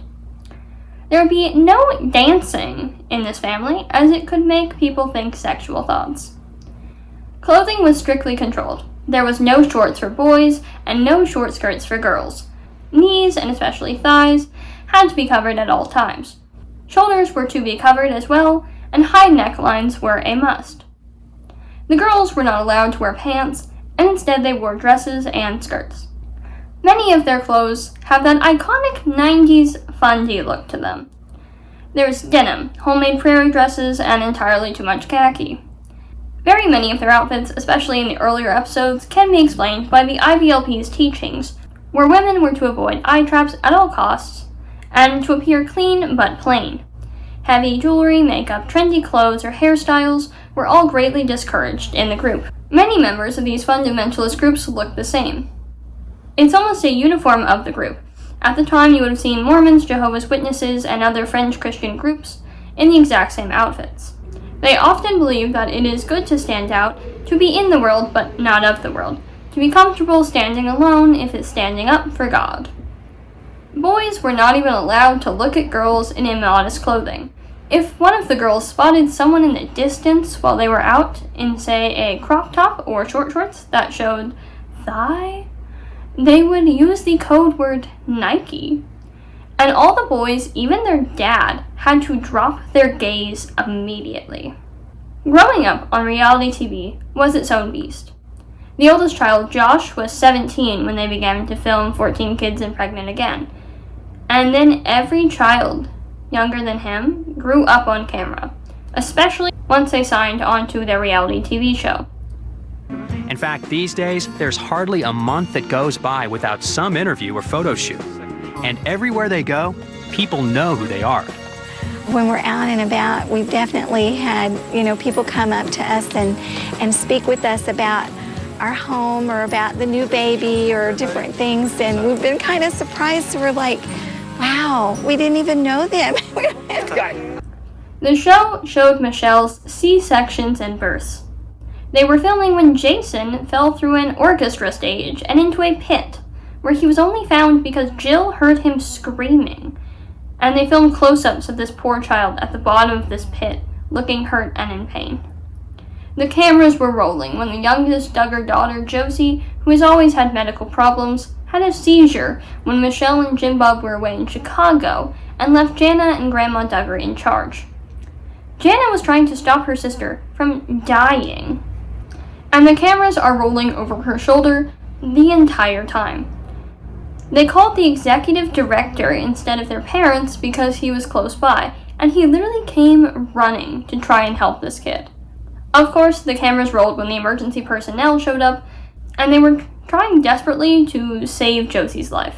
There would be no dancing in this family, as it could make people think sexual thoughts. Clothing was strictly controlled. There was no shorts for boys and no short skirts for girls. Knees, and especially thighs, had to be covered at all times. Shoulders were to be covered as well, and high necklines were a must. The girls were not allowed to wear pants, and instead they wore dresses and skirts. Many of their clothes have that iconic 90s Fundie look to them. There's denim, homemade prairie dresses, and entirely too much khaki. Very many of their outfits, especially in the earlier episodes, can be explained by the IBLP's teachings, where women were to avoid eye traps at all costs, and to appear clean but plain. Heavy jewelry, makeup, trendy clothes, or hairstyles were all greatly discouraged in the group. Many members of these fundamentalist groups look the same. It's almost a uniform of the group. At the time, you would have seen Mormons, Jehovah's Witnesses, and other French Christian groups in the exact same outfits. They often believe that it is good to stand out, to be in the world but not of the world, to be comfortable standing alone if it's standing up for God. Boys were not even allowed to look at girls in immodest clothing. If one of the girls spotted someone in the distance while they were out in, say, a crop top or short shorts that showed thigh, they would use the code word Nike. And all the boys, even their dad, had to drop their gaze immediately. Growing up on reality TV was its own beast. The oldest child, Josh, was 17 when they began to film 14 Kids and Pregnant Again. And then every child younger than him grew up on camera, especially once they signed onto their reality TV show. In fact, these days, there's hardly a month that goes by without some interview or photo shoot. And everywhere they go, people know who they are. When we're out and about, we've definitely had, people come up to us and speak with us about our home or about the new baby or different things. And we've been kind of surprised. We're like, wow, we didn't even know them. The show showed Michelle's C-sections and births. They were filming when Jason fell through an orchestra stage and into a pit, where he was only found because Jill heard him screaming. And they filmed close-ups of this poor child at the bottom of this pit, looking hurt and in pain. The cameras were rolling when the youngest Duggar daughter, Josie, who has always had medical problems, had a seizure when Michelle and Jim Bob were away in Chicago and left Jana and Grandma Duggar in charge. Jana was trying to stop her sister from dying, and the cameras are rolling over her shoulder the entire time. They called the executive director instead of their parents because he was close by, and he literally came running to try and help this kid. Of course, the cameras rolled when the emergency personnel showed up, and they were trying desperately to save Josie's life.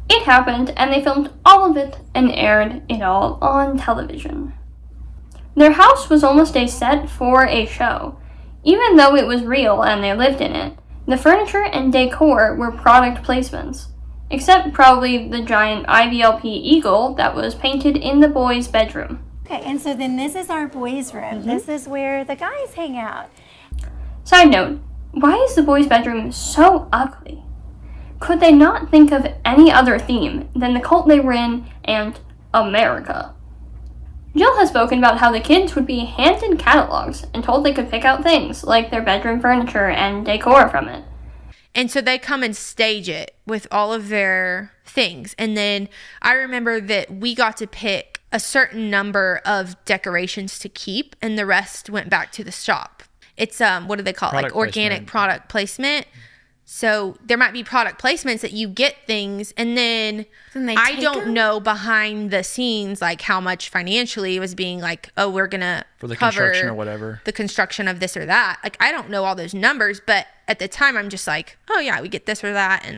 It happened, and they filmed all of it and aired it all on television. Their house was almost a set for a show. Even though it was real and they lived in it, the furniture and decor were product placements. Except probably the giant IBLP eagle that was painted in the boys' bedroom. Okay, and so then this is our boys' room. Mm-hmm. This is where the guys hang out. Side note, why is the boys' bedroom so ugly? Could they not think of any other theme than the cult they were in and America? Jill has spoken about how the kids would be handed catalogs and told they could pick out things like their bedroom furniture and decor from it. And so they come and stage it with all of their things. And then I remember that we got to pick a certain number of decorations to keep, and the rest went back to the shop. It's, what do they call it? Like organic product placement. So there might be product placements that you get things, and then I don't know behind the scenes like how much financially it was being like, oh, we're gonna for the cover construction or whatever, the construction of this or that. Like I don't know all those numbers, but at the time I'm just like, oh yeah, we get this or that,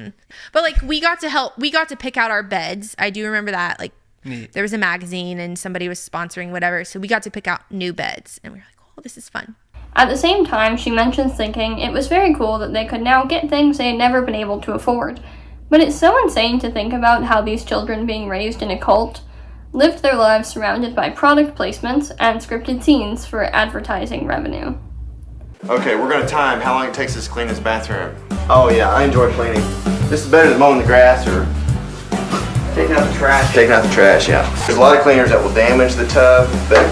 but like we got to pick out our beds. I do remember that. Like there was a magazine and somebody was sponsoring whatever, so we got to pick out new beds, and we were like, oh, this is fun. At the same time, she mentions thinking it was very cool that they could now get things they had never been able to afford. But it's so insane to think about how these children being raised in a cult lived their lives surrounded by product placements and scripted scenes for advertising revenue. Okay, we're gonna time how long it takes us to clean this bathroom. Oh yeah, I enjoy cleaning. This is better than mowing the grass or taking out the trash. Taking out the trash, yeah. There's a lot of cleaners that will damage the tub, but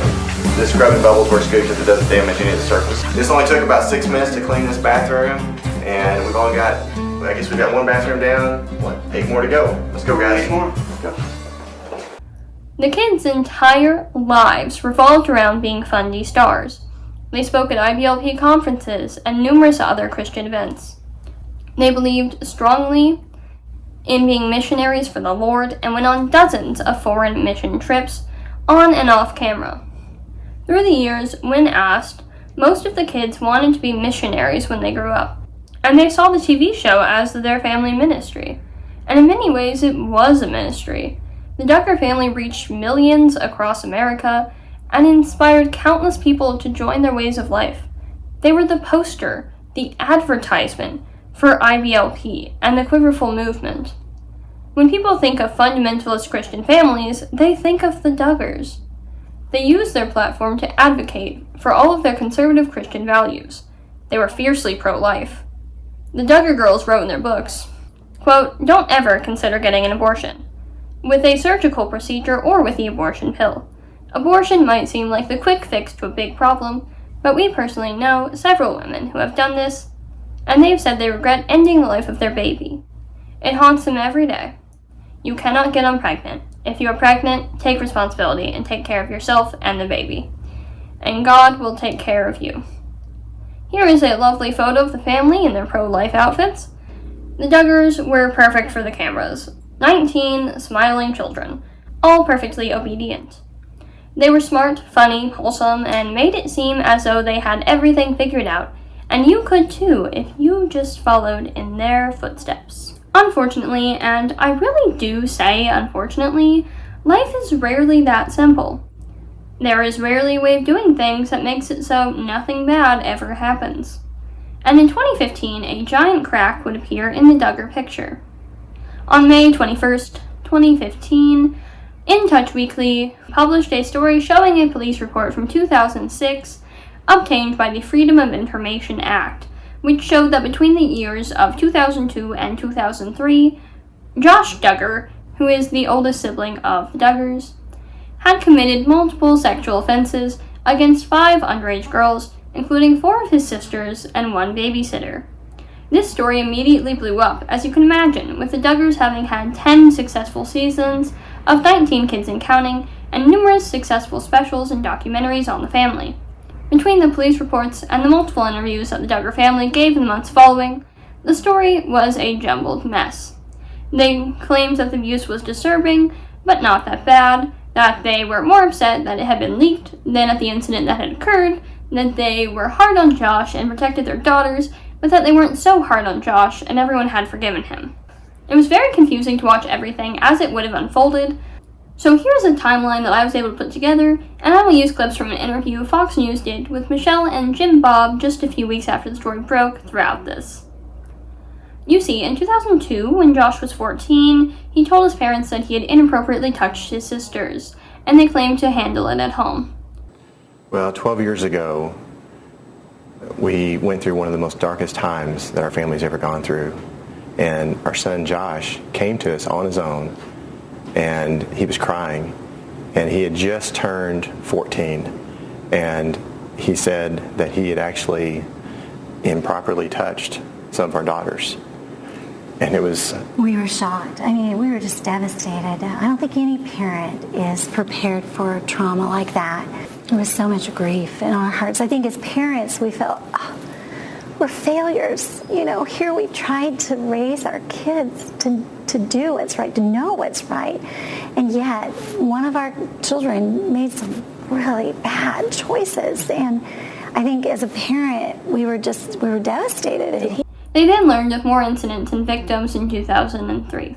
the scrubbing bubbles works good because it doesn't damage any of the surface. This only took about 6 minutes to clean this bathroom, and we've only got, I guess we've got one bathroom down, 8 more to go. Let's go, guys. 8 more. Let's go. The kids' entire lives revolved around being Fundie stars. They spoke at IBLP conferences and numerous other Christian events. They believed strongly in being missionaries for the Lord and went on dozens of foreign mission trips on and off camera. Through the years, when asked, most of the kids wanted to be missionaries when they grew up, and they saw the TV show as their family ministry. And in many ways, it was a ministry. The Duggar family reached millions across America and inspired countless people to join their ways of life. They were the poster, the advertisement for IBLP and the Quiverful movement. When people think of fundamentalist Christian families, they think of the Duggars. They used their platform to advocate for all of their conservative Christian values. They were fiercely pro-life. The Duggar girls wrote in their books, quote, "Don't ever consider getting an abortion, with a surgical procedure or with the abortion pill. Abortion might seem like the quick fix to a big problem, but we personally know several women who have done this, and they've said they regret ending the life of their baby. It haunts them every day. You cannot get pregnant. If you are pregnant, take responsibility and take care of yourself and the baby. And God will take care of you." Here is a lovely photo of the family in their pro-life outfits. The Duggars were perfect for the cameras. 19 smiling children, all perfectly obedient. They were smart, funny, wholesome, and made it seem as though they had everything figured out, and you could too if you just followed in their footsteps. Unfortunately, and I really do say unfortunately, life is rarely that simple. There is rarely a way of doing things that makes it so nothing bad ever happens. And in 2015, a giant crack would appear in the Duggar picture. On May 21st, 2015, In Touch Weekly published a story showing a police report from 2006 obtained by the Freedom of Information Act, which showed that between the years of 2002 and 2003, Josh Duggar, who is the oldest sibling of the Duggars, had committed multiple sexual offenses against 5 underage girls, including 4 of his sisters and 1 babysitter. This story immediately blew up, as you can imagine, with the Duggars having had 10 successful seasons of 19 Kids and Counting, and numerous successful specials and documentaries on the family. Between the police reports and the multiple interviews that the Duggar family gave in the months following, the story was a jumbled mess. They claimed that the abuse was disturbing, but not that bad, that they were more upset that it had been leaked than at the incident that had occurred, that they were hard on Josh and protected their daughters, but that they weren't so hard on Josh and everyone had forgiven him. It was very confusing to watch everything as it would have unfolded, so here's a timeline that I was able to put together, and I will use clips from an interview Fox News did with Michelle and Jim Bob just a few weeks after the story broke throughout this. You see, in 2002, when Josh was 14, he told his parents that he had inappropriately touched his sisters, and they claimed to handle it at home. Well, 12 years ago, we went through one of the most darkest times that our family's ever gone through, and our son Josh came to us on his own, and he was crying, and he had just turned 14, and he said that he had actually improperly touched some of our daughters. And it was... We were shocked. I mean, we were just devastated. I don't think any parent is prepared for trauma like that. There was so much grief in our hearts. I think as parents, we felt, we're failures. You know, here we tried to raise our kids to do what's right, to know what's right. And yet, one of our children made some really bad choices. And I think as a parent, we were devastated. They then learned of more incidents and victims in 2003.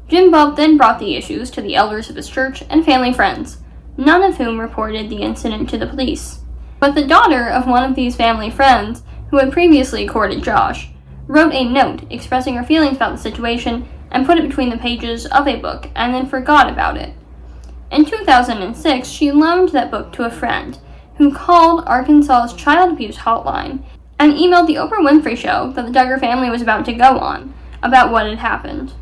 Jim Bob then brought the issues to the elders of his church and family friends, none of whom reported the incident to the police. But the daughter of one of these family friends, who had previously courted Josh, wrote a note expressing her feelings about the situation and put it between the pages of a book and then forgot about it. In 2006, she loaned that book to a friend, who called Arkansas's child abuse hotline and emailed the Oprah Winfrey Show that the Duggar family was about to go on about what had happened.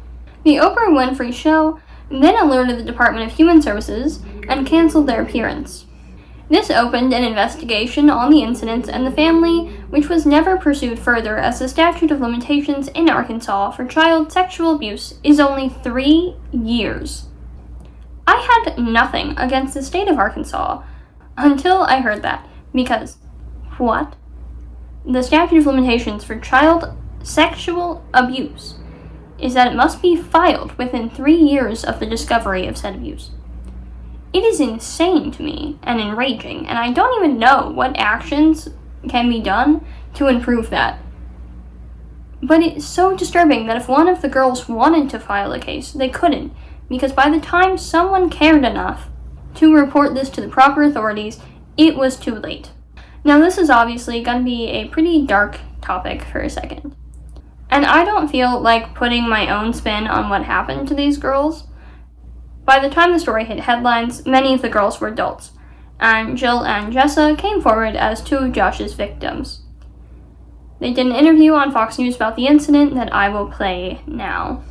The Oprah Winfrey Show then alerted the Department of Human Services and canceled their appearance. This opened an investigation on the incidents and the family, which was never pursued further as the statute of limitations in Arkansas for child sexual abuse is only 3 years. I had nothing against the state of Arkansas until I heard that, because what? The statute of limitations for child sexual abuse is that it must be filed within 3 years of the discovery of said abuse. It is insane to me and enraging, and I don't even know what actions can be done to improve that. But it's so disturbing that if one of the girls wanted to file a case, they couldn't, because by the time someone cared enough to report this to the proper authorities, it was too late. Now, this is obviously going to be a pretty dark topic for a second. And I don't feel like putting my own spin on what happened to these girls. By the time the story hit headlines, many of the girls were adults, and Jill and Jessa came forward as 2 of Josh's victims. They did an interview on Fox News about the incident that I will play now.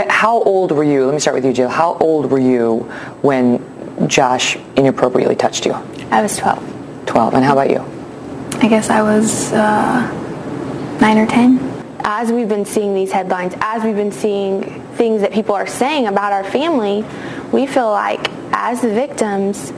How old were you? Let me start with you, Jill. How old were you when Josh inappropriately touched you? I was 12. 12. And how about you? I guess I was 9 or 10. As we've been seeing these headlines, as we've been seeing things that people are saying about our family, we feel like as the victims,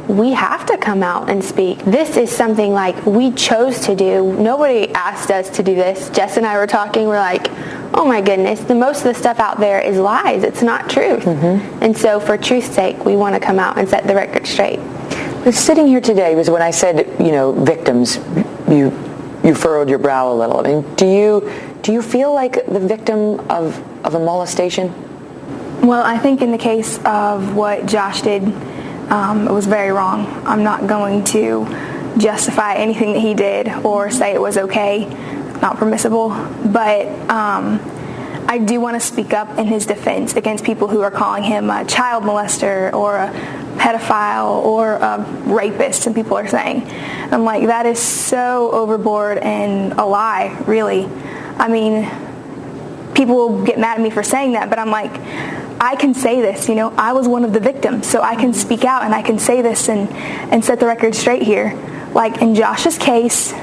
we have to come out and speak. This is something like we chose to do. Nobody asked us to do this. Jess and I were talking, we're like, oh my goodness, most of the stuff out there is lies. It's not truth. Mm-hmm. And so for truth's sake, we want to come out and set the record straight. But sitting here today was when I said, victims, you furrowed your brow a little. I mean, do you feel like the victim of a molestation? Well, I think in the case of what Josh did, it was very wrong. I'm not going to justify anything that he did or say it was okay, not permissible, but I do want to speak up in his defense against people who are calling him a child molester or a pedophile or a rapist, and people are saying. I'm like, that is so overboard and a lie, really. I mean, people will get mad at me for saying that, but I'm like, I can say this, I was one of the victims, so I can speak out and I can say this and set the record straight here. Like in Josh's case,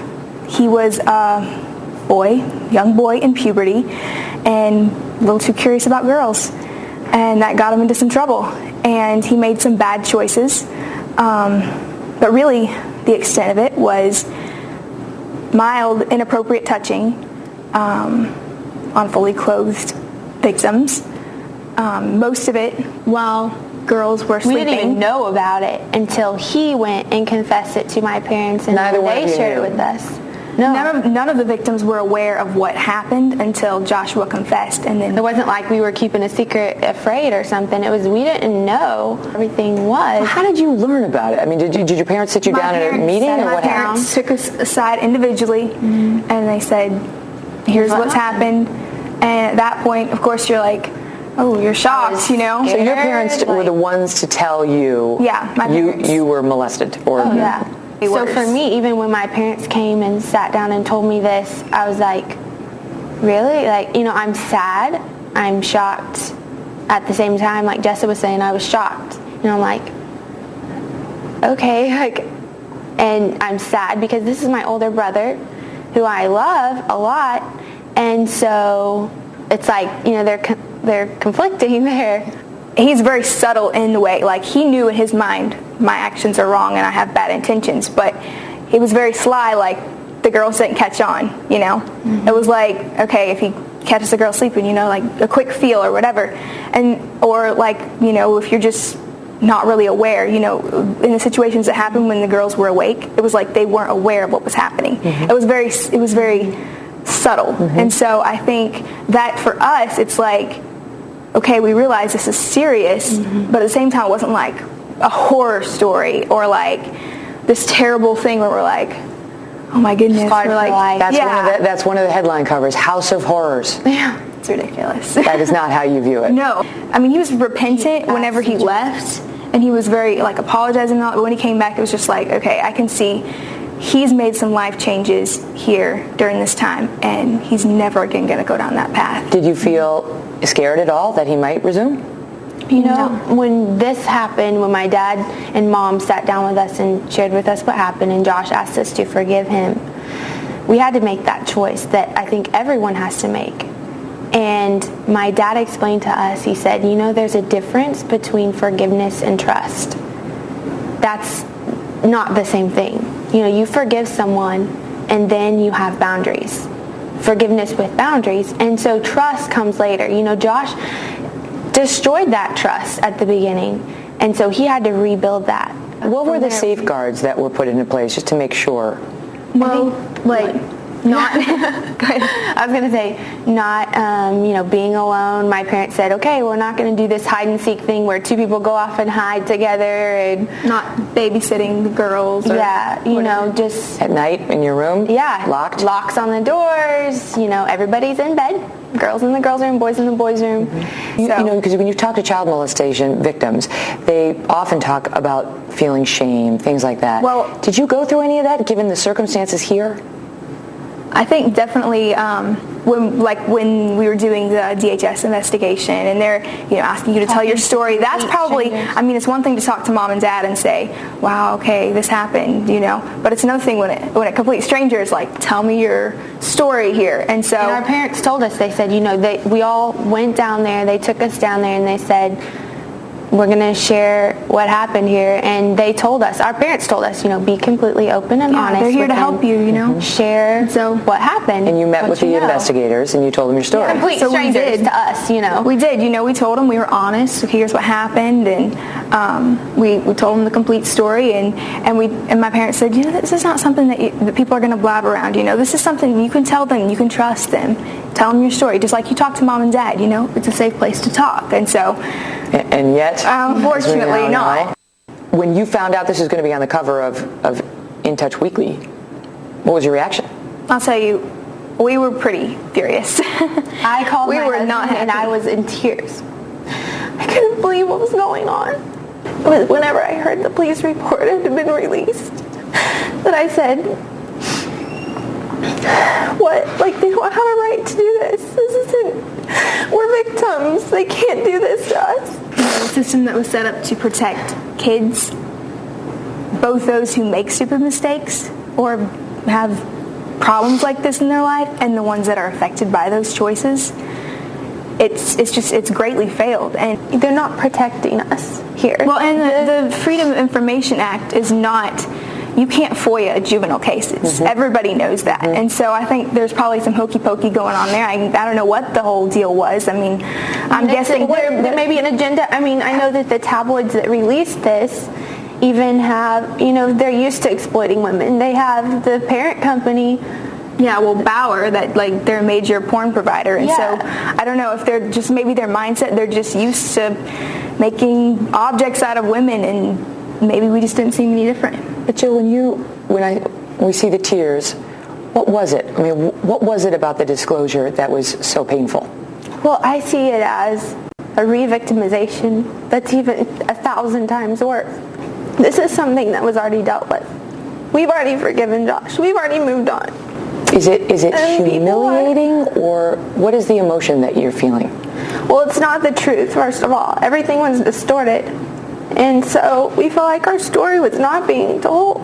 he was a young boy in puberty and a little too curious about girls, and that got him into some trouble, and he made some bad choices, but really the extent of it was mild inappropriate touching on fully clothed victims, most of it while girls were sleeping. We didn't even know about it until he went and confessed it to my parents, and they shared it with us. No. None of the victims were aware of what happened until Joshua confessed, and then it wasn't like we were keeping a secret, afraid or something. It was we didn't know everything was. Well, how did you learn about it? I mean, did your parents sit you down at a meeting, or what happened? My parents took us aside individually, and they said, "Here's what's happened." And at that point, of course, you're like, "Oh, you're shocked," So your parents were the ones to tell you? Yeah, my parents. You were molested, or yeah. So for me, even when my parents came and sat down and told me this, I was like, really? I'm sad, I'm shocked. At the same time, like Jessa was saying, I was shocked. And I'm like, okay, like, and I'm sad because this is my older brother who I love a lot, and so it's like, you know, they're conflicting there. He's very subtle in the way, like he knew in his mind my actions are wrong and I have bad intentions, but he was very sly, like the girls didn't catch on, you know. It was like, okay, if he catches a girl sleeping, you know, like a quick feel or whatever, and or like, you know, if you're just not really aware, you know, in the situations that happened when the girls were awake, it was like they weren't aware of what was happening. It was very subtle. And so I think that for us, it's like, okay, we realize this is serious, but at the same time, it wasn't like a horror story or like this terrible thing where we're like, oh my goodness, we're like, that's one of the headline covers, House of Horrors. Yeah, it's ridiculous. That is not how you view it. No, I mean, he was repentant whenever he left, and he was very like apologizing, but when he came back, it was just like, okay, I can see he's made some life changes here during this time, and he's never again going to go down that path. Did you feel scared at all that he might resume? You know, when this happened, when my dad and mom sat down with us and shared with us what happened, and Josh asked us to forgive him, we had to make that choice that I think everyone has to make. And my dad explained to us, he said, you know, there's a difference between forgiveness and trust. That's not the same thing. You know, you forgive someone and then you have boundaries. Forgiveness with boundaries. And so trust comes later. You know, Josh destroyed that trust at the beginning, and so he had to rebuild that. What were the safeguards that were put into place just to make sure? Well, like not I was gonna say not you know, being alone. My parents said, okay, we're not gonna do this hide and seek thing where two people go off and hide together, and not babysitting the girls. You know, just at night in your room. Locked. Locks on the doors. You know, everybody's in bed. Girls in the girls' room, boys in the boys' room. You know, because when you talk to child molestation victims, they often talk about feeling shame, things like that. Well, did you go through any of that given the circumstances here? I think definitely when we were doing the DHS investigation and they're, you know, asking you to tell your story, that's probably, I mean, it's one thing to talk to mom and dad and say, wow, okay, this happened, you know, but it's another thing when a complete stranger is like, tell me your story here. And so our parents told us, they said, you know, we all went down there, they took us down there and they said, we're going to share what happened here. And they told us, our parents told us, you know, be completely open and honest. They're here to help you, you know. Share what happened. And you met with the investigators and you told them your story. Complete strangers to us, you know. We did, you know, we told them we were honest. So here's what happened, and we told them the complete story, and my parents said, you know, this is not something that people are going to blab around. You know, this is something you can tell them, you can trust them. Tell them your story, just like you talk to mom and dad. You know, it's a safe place to talk, and so. And yet, unfortunately, not. When you found out this was going to be on the cover of In Touch Weekly, what was your reaction? I'll tell you, we were pretty furious. I called my husband and I was in tears. I couldn't believe what was going on. But whenever I heard the police report had been released, that I said, what? Like, they don't have a right to do this. This isn't, we're victims. They can't do this to us. A system that was set up to protect kids, both those who make stupid mistakes or have problems like this in their life, and the ones that are affected by those choices. It's greatly failed, and they're not protecting us here. Well, and the Freedom of Information Act is not, you can't FOIA juvenile cases. Everybody knows that. And so I think there's probably some hokey pokey going on there. I don't know what the whole deal was. I mean, I'm guessing there may be an agenda. I mean, I know that the tabloids that released this even have, you know, they're used to exploiting women. They have the parent company. Yeah, well, Bauer, that, like, they're a major porn provider, and so I don't know if they're just, maybe their mindset, they're just used to making objects out of women, and maybe we just didn't seem any different. But Jill, when we see the tears, what was it? I mean, what was it about the disclosure that was so painful? Well, I see it as a re-victimization that's even 1,000 times worse. This is something that was already dealt with. We've already forgiven Josh. We've already moved on. Is it humiliating, or what is the emotion that you're feeling? Well, it's not the truth, first of all. Everything was distorted. And so we felt like our story was not being told.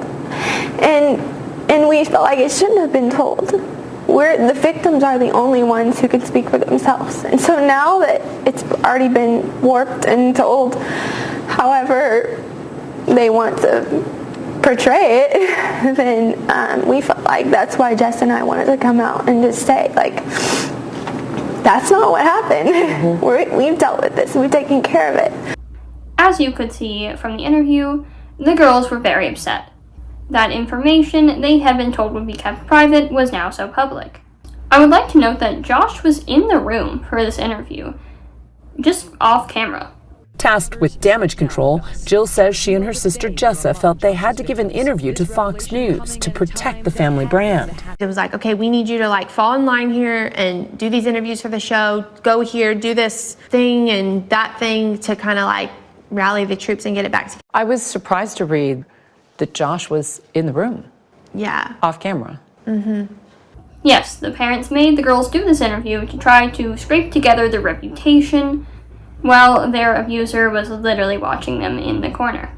And we felt like it shouldn't have been told. The victims are the only ones who can speak for themselves. And so now that it's already been warped and told however they want to portray it, then we felt like that's why Jess and I wanted to come out and just say, like, that's not what happened. Mm-hmm. We've dealt with this. We've taken care of it. As you could see from the interview, the girls were very upset. That information they had been told would be kept private was now so public. I would like to note that Josh was in the room for this interview, just off camera. Tasked with damage control, Jill says she and her sister Jessa felt they had to give an interview to Fox News to protect the family brand. It was like, okay, we need you to like fall in line here and do these interviews for the show, go here, do this thing and that thing to kind of like rally the troops and get it back together. I was surprised to read that Josh was in the room. Yeah. Off camera. Mm-hmm. Yes, the parents made the girls do this interview to try to scrape together their reputation, while their abuser was literally watching them in the corner.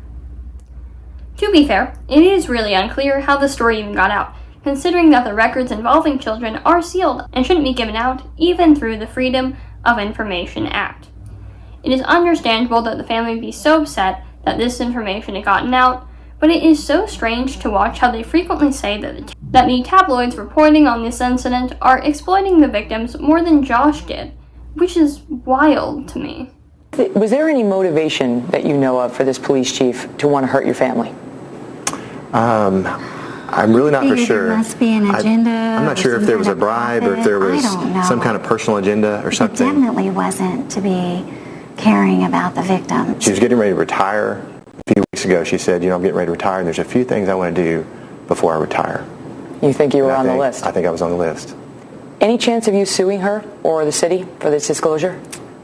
To be fair, it is really unclear how the story even got out, considering that the records involving children are sealed and shouldn't be given out even through the Freedom of Information Act. It is understandable that the family would be so upset that this information had gotten out, but it is so strange to watch how they frequently say that the tabloids reporting on this incident are exploiting the victims more than Josh did, which is wild to me. Was there any motivation that you know of for this police chief to want to hurt your family? I'm really not for sure. There must be an agenda. I'm not sure if there was a bribe or if there was some kind of personal agenda or something. It definitely wasn't to be caring about the victim. She was getting ready to retire. A few weeks ago, she said, I'm getting ready to retire, and there's a few things I want to do before I retire. You think you were on the list? I think I was on the list. Any chance of you suing her or the city for this disclosure?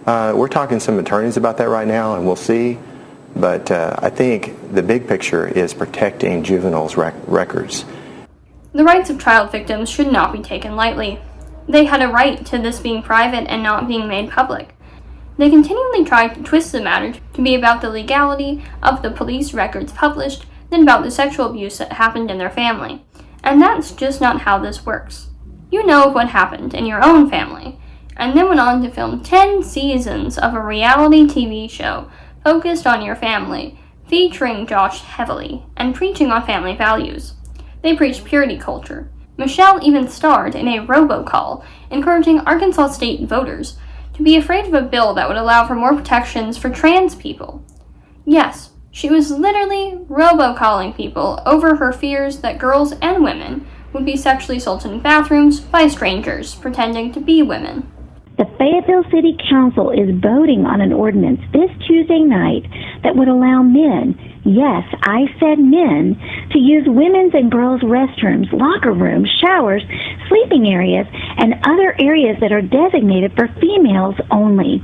We're talking to some attorneys about that right now, and we'll see. But I think the big picture is protecting juveniles' records. The rights of child victims should not be taken lightly. They had a right to this being private and not being made public. They continually tried to twist the matter to be about the legality of the police records published than about the sexual abuse that happened in their family. And that's just not how this works. You know what happened in your own family, and then went on to film 10 seasons of a reality TV show focused on your family, featuring Josh heavily, and preaching on family values. They preached purity culture. Michelle even starred in a robocall, encouraging Arkansas State voters to be afraid of a bill that would allow for more protections for trans people. Yes, she was literally robocalling people over her fears that girls and women would be sexually assaulted in bathrooms by strangers pretending to be women. The Fayetteville City Council is voting on an ordinance this Tuesday night that would allow men, yes, I said men, to use women's and girls' restrooms, locker rooms, showers, sleeping areas, and other areas that are designated for females only.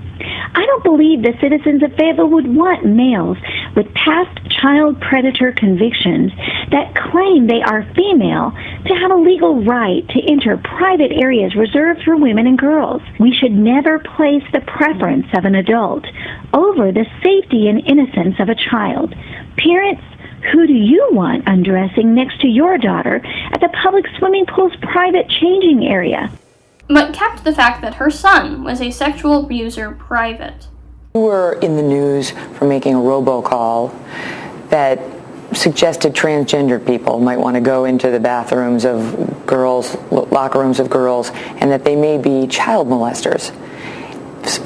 I don't believe the citizens of Fayetteville would want males with past child predator convictions that claim they are female to have a legal right to enter private areas reserved for women and girls. We should never place the preference of an adult over the safety and innocence of a child. Parents, who do you want undressing next to your daughter at the public swimming pool's private changing area? But kept the fact that her son was a sexual abuser private. You were in the news for making a robocall that suggested transgender people might want to go into the bathrooms of girls, locker rooms of girls, and that they may be child molesters.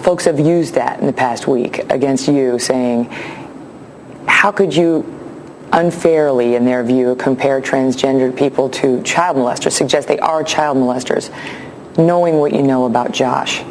Folks have used that in the past week against you, saying, how could you unfairly, in their view, compare transgendered people to child molesters, suggest they are child molesters, knowing what you know about Josh?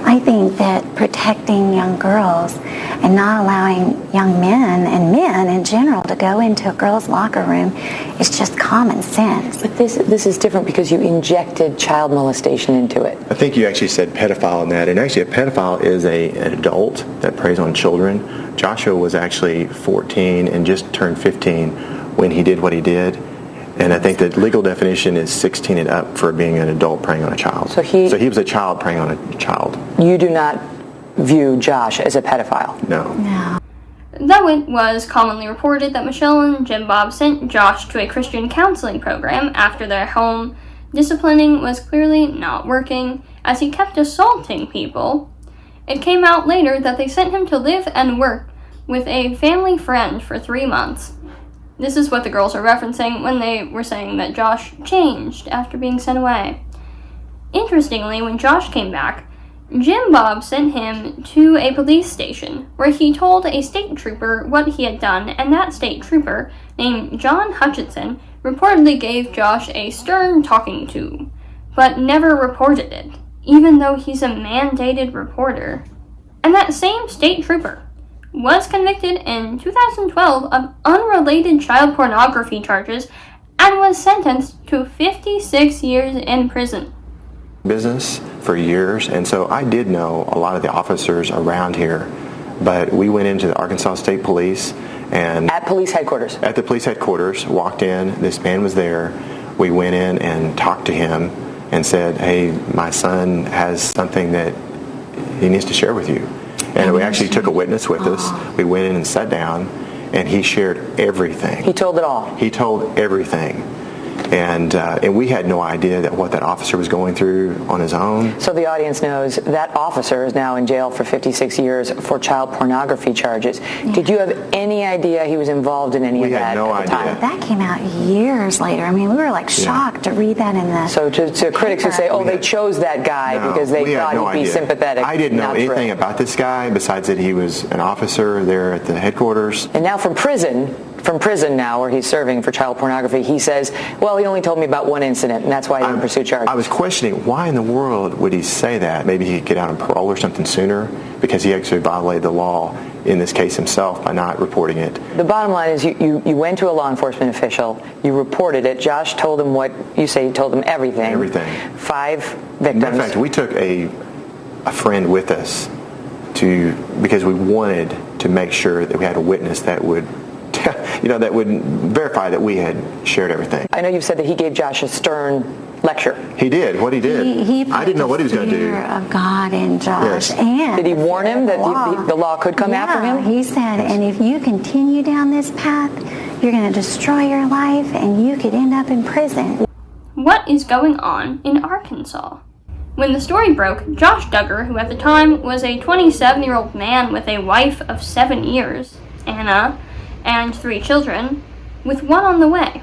I think that protecting young girls and not allowing young men and men in general to go into a girl's locker room is just common sense. But this is different because you injected child molestation into it. I think you actually said pedophile in that, and actually a pedophile is an adult that preys on children. Joshua was actually 14 and just turned 15 when he did what he did. And I think the legal definition is 16 and up for being an adult preying on a child. So he was a child preying on a child. You do not view Josh as a pedophile? No. Though it was commonly reported that Michelle and Jim Bob sent Josh to a Christian counseling program after their home disciplining was clearly not working, as he kept assaulting people, it came out later that they sent him to live and work with a family friend for 3 months. This is what the girls are referencing when they were saying that Josh changed after being sent away. Interestingly, when Josh came back, Jim Bob sent him to a police station where he told a state trooper what he had done, and that state trooper, named John Hutchinson, reportedly gave Josh a stern talking to, but never reported it, even though he's a mandated reporter. And that same state trooper was convicted in 2012 of unrelated child pornography charges and was sentenced to 56 years in prison. Business for years, and so I did know a lot of the officers around here, but we went into the Arkansas State Police and At police headquarters? At the police headquarters, walked in, this man was there, we went in and talked to him and said, hey, my son has something that he needs to share with you. And we actually took a witness with us. We went in and sat down, and he shared everything. He told it all? He told everything. And we had no idea that what that officer was going through on his own. So the audience knows that officer is now in jail for 56 years for child pornography charges. Yeah. Did you have any idea he was involved in any of that? We had no idea. That came out years later. I mean, we were like shocked to read that in the... So to critics who say, they chose that guy because they thought he'd be sympathetic. I didn't know anything about this guy besides that he was an officer there at the headquarters. And now from prison now, where he's serving for child pornography, he says, well, he only told me about one incident, and that's why he didn't pursue charges. I was questioning, why in the world would he say that? Maybe he could get out on parole or something sooner, because he actually violated the law in this case himself by not reporting it. The bottom line is you went to a law enforcement official, you reported it, Josh told him what you say, he told him everything. Everything. 5 victims. In fact, we took a friend with us because we wanted to make sure that we had a witness that would that would verify that we had shared everything. I know you've said that he gave Josh a stern lecture. He did. What he did. I didn't know what he was going to do. Of God in Josh. Yes. And did he warn him that the law could come after him? He said, and if you continue down this path, you're going to destroy your life and you could end up in prison. What is going on in Arkansas? When the story broke, Josh Duggar, who at the time was a 27-year-old man with a wife of 7 years, Anna, and 3 children, with one on the way.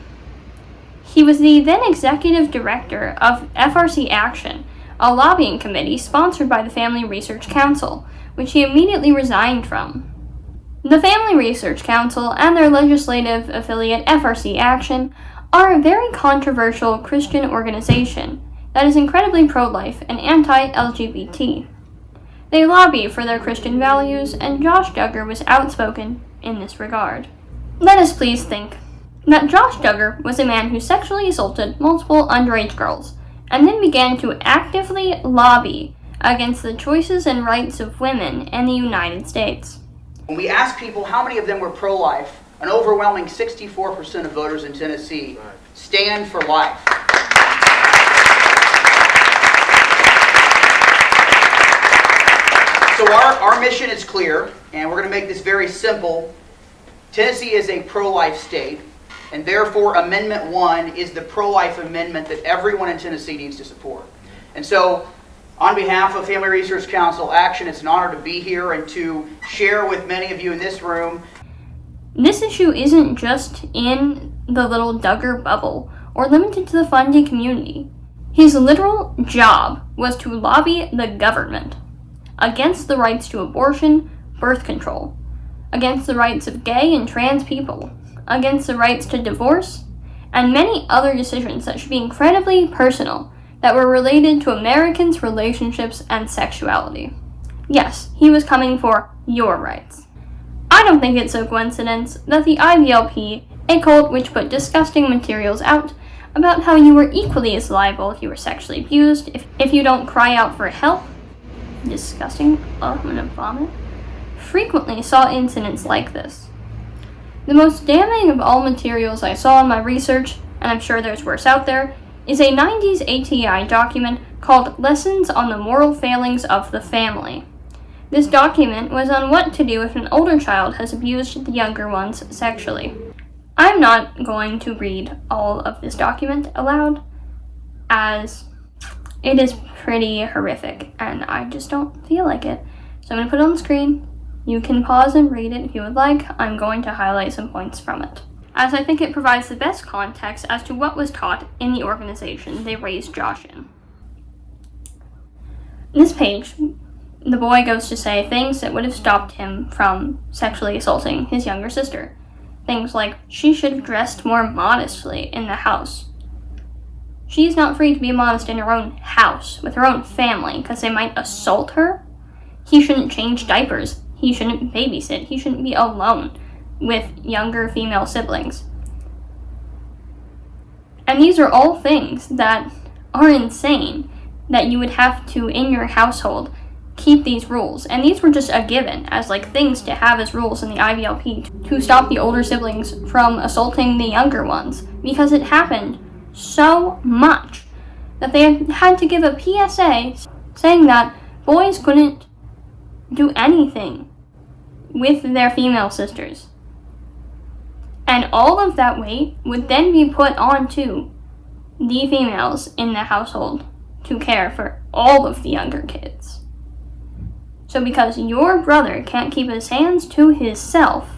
He was the then executive director of FRC Action, a lobbying committee sponsored by the Family Research Council, which he immediately resigned from. The Family Research Council and their legislative affiliate FRC Action are a very controversial Christian organization that is incredibly pro-life and anti-LGBT. They lobby for their Christian values, and Josh Duggar was outspoken in this regard. Let us please think that Josh Duggar was a man who sexually assaulted multiple underage girls, and then began to actively lobby against the choices and rights of women in the United States. When we asked people how many of them were pro-life, an overwhelming 64% of voters in Tennessee stand for life. So our mission is clear, and we're going to make this very simple. Tennessee is a pro-life state, and therefore Amendment 1 is the pro-life amendment that everyone in Tennessee needs to support. And so, on behalf of Family Research Council Action, it's an honor to be here and to share with many of you in this room. This issue isn't just in the little Duggar bubble or limited to the Fundie community. His literal job was to lobby the government against the rights to abortion, birth control, against the rights of gay and trans people, against the rights to divorce, and many other decisions that should be incredibly personal that were related to Americans' relationships and sexuality. Yes, he was coming for your rights. I don't think it's a coincidence that the IVLP, a cult which put disgusting materials out about how you were equally as liable if you were sexually abused, if you don't cry out for help, disgusting, I'm gonna vomit, frequently saw incidents like this. The most damning of all materials I saw in my research, and I'm sure there's worse out there, is a 90s ATI document called Lessons on the Moral Failings of the Family. This document was on what to do if an older child has abused the younger ones sexually. I'm not going to read all of this document aloud, as it is pretty horrific, and I just don't feel like it. So I'm going to put it on the screen. You can pause and read it if you would like. I'm going to highlight some points from it, as I think it provides the best context as to what was taught in the organization they raised Josh in. This page, the boy goes to say things that would have stopped him from sexually assaulting his younger sister. Things like, she should have dressed more modestly in the house. She's not free to be modest in her own house, with her own family, because they might assault her. He shouldn't change diapers. He shouldn't babysit. He shouldn't be alone with younger female siblings. And these are all things that are insane, that you would have to, in your household, keep these rules. And these were just a given as like things to have as rules in the IVLP to stop the older siblings from assaulting the younger ones, because it happened so much that they had to give a PSA saying that boys couldn't do anything with their female sisters. And all of that weight would then be put onto the females in the household to care for all of the younger kids. So because your brother can't keep his hands to himself,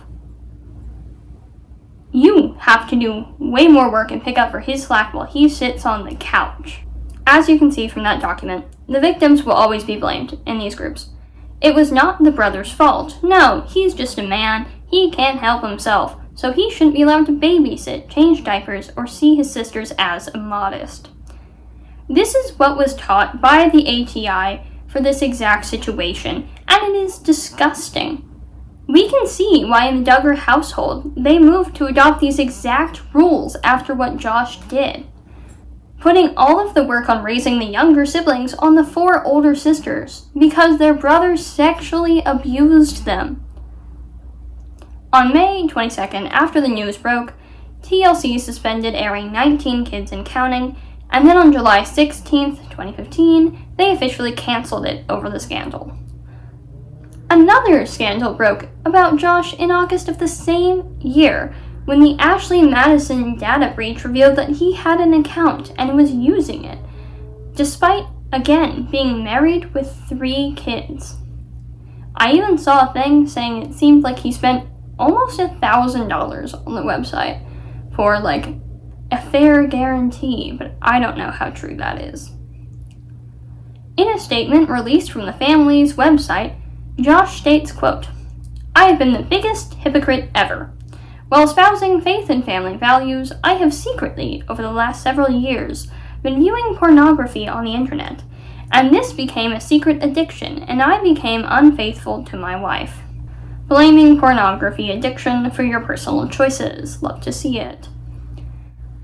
you have to do way more work and pick up for his slack while he sits on the couch. As you can see from that document, the victims will always be blamed in these groups. It was not the brother's fault. No, he's just a man. He can't help himself, so he shouldn't be allowed to babysit, change diapers, or see his sisters as modest. This is what was taught by the ATI for this exact situation, and it is disgusting. We can see why in the Duggar household they moved to adopt these exact rules after what Josh did, putting all of the work on raising the younger siblings on the 4 older sisters because their brothers sexually abused them. On May 22nd, after the news broke, TLC suspended airing 19 Kids and Counting, and then on July 16th, 2015, they officially canceled it over the scandal. Another scandal broke about Josh in August of the same year, when the Ashley Madison data breach revealed that he had an account and was using it, despite, again, being married with 3 kids. I even saw a thing saying it seemed like he spent almost $1,000 on the website for, like, a fair guarantee, but I don't know how true that is. In a statement released from the family's website, Josh states, quote, "I have been the biggest hypocrite ever. While espousing faith and family values, I have secretly, over the last several years, been viewing pornography on the internet, and this became a secret addiction, and I became unfaithful to my wife. Blaming pornography addiction for your personal choices. Love to see it.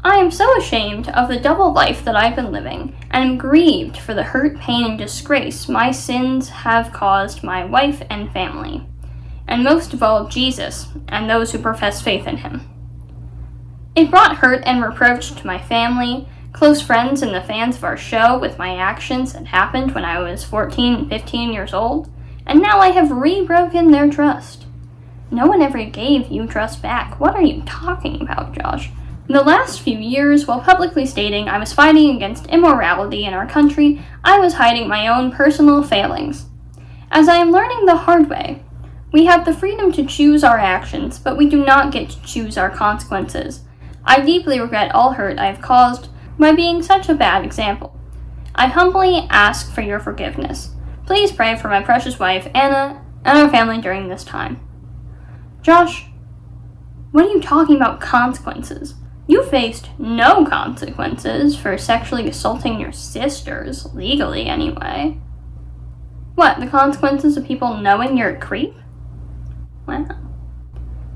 I am so ashamed of the double life that I've been living, and am grieved for the hurt, pain, and disgrace my sins have caused my wife and family, and most of all Jesus and those who profess faith in him. It brought hurt and reproach to my family, close friends, and the fans of our show with my actions that happened when I was 14 and 15 years old, and now I have re-broken their trust. No one ever gave you trust back. What are you talking about, Josh? In the last few years, while publicly stating I was fighting against immorality in our country, I was hiding my own personal failings. As I am learning the hard way, we have the freedom to choose our actions, but we do not get to choose our consequences. I deeply regret all hurt I have caused by being such a bad example. I humbly ask for your forgiveness. Please pray for my precious wife, Anna, and our family during this time." Josh, what are you talking about consequences? You faced no consequences for sexually assaulting your sisters, legally anyway. What, the consequences of people knowing you're a creep? Wow.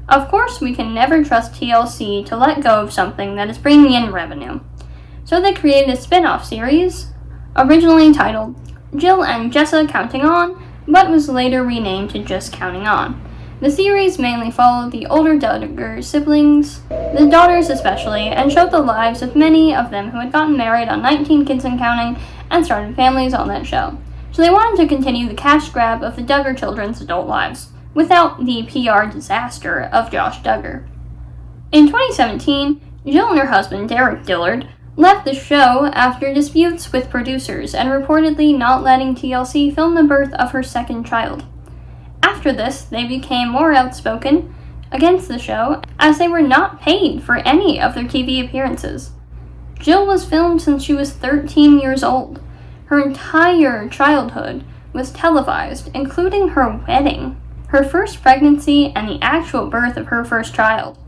Of course, we can never trust TLC to let go of something that is bringing in revenue. So they created a spin-off series, originally titled Jill and Jessa Counting On, but was later renamed to just Counting On. The series mainly followed the older Duggar siblings, the daughters especially, and showed the lives of many of them who had gotten married on 19 Kids and Counting and started families on that show. So they wanted to continue the cash grab of the Duggar children's adult lives, without the PR disaster of Josh Duggar. In 2017, Jill and her husband, Derek Dillard, left the show after disputes with producers and reportedly not letting TLC film the birth of her second child. After this, they became more outspoken against the show, as they were not paid for any of their TV appearances. Jill was filmed since she was 13 years old. Her entire childhood was televised, including her wedding, her first pregnancy, and the actual birth of her first child.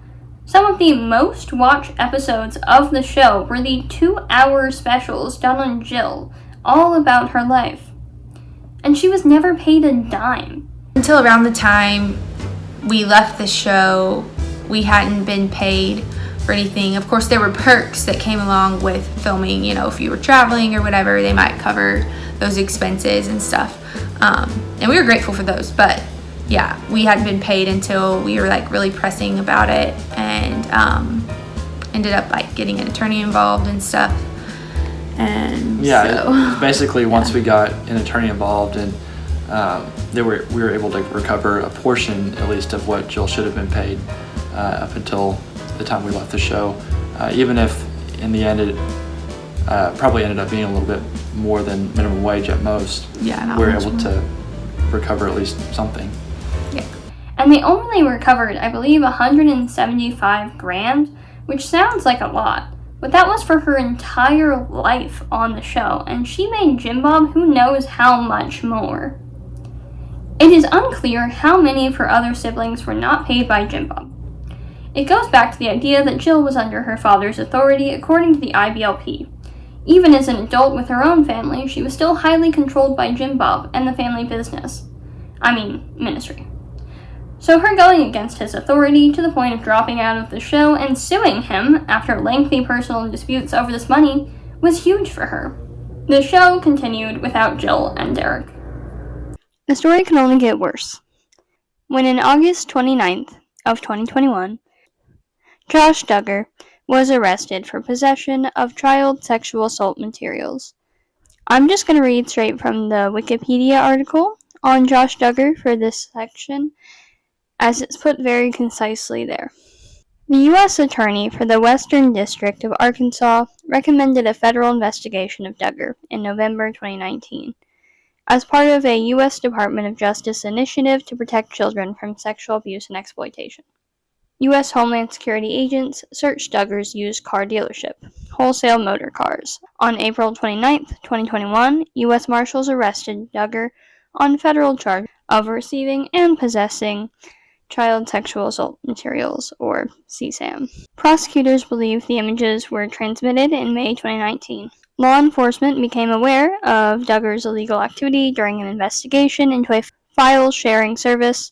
Some of the most watched episodes of the show were the 2-hour specials done on Jill, all about her life. And she was never paid a dime. Until around the time we left the show, we hadn't been paid for anything. Of course, there were perks that came along with filming. You know, if you were traveling or whatever, they might cover those expenses and stuff. And we were grateful for those, but yeah, we hadn't been paid until we were like really pressing about it, and ended up like getting an attorney involved and stuff. And basically once we got an attorney involved, and we were able to recover a portion at least of what Jill should have been paid up until the time we left the show, even if in the end it probably ended up being a little bit more than minimum wage at most. We were able to recover at least something. And they only recovered, I believe, $175,000, which sounds like a lot, but that was for her entire life on the show, and she made Jim Bob who knows how much more. It is unclear how many of her other siblings were not paid by Jim Bob. It goes back to the idea that Jill was under her father's authority according to the IBLP. Even as an adult with her own family, she was still highly controlled by Jim Bob and the family business. Ministry. So her going against his authority to the point of dropping out of the show and suing him after lengthy personal disputes over this money was huge for her. The show continued without Jill and Derek. The story can only get worse. When in August 29th of 2021, Josh Duggar was arrested for possession of child sexual assault materials. I'm just going to read straight from the Wikipedia article on Josh Duggar for this section, as it's put very concisely there. The U.S. Attorney for the Western District of Arkansas recommended a federal investigation of Duggar in November 2019 as part of a U.S. Department of Justice initiative to protect children from sexual abuse and exploitation. U.S. Homeland Security agents searched Duggar's used car dealership, Wholesale Motor Cars. On April 29, 2021, U.S. Marshals arrested Duggar on federal charge of receiving and possessing child sexual assault materials, or CSAM. Prosecutors believe the images were transmitted in May 2019. Law enforcement became aware of Duggar's illegal activity during an investigation into a file-sharing service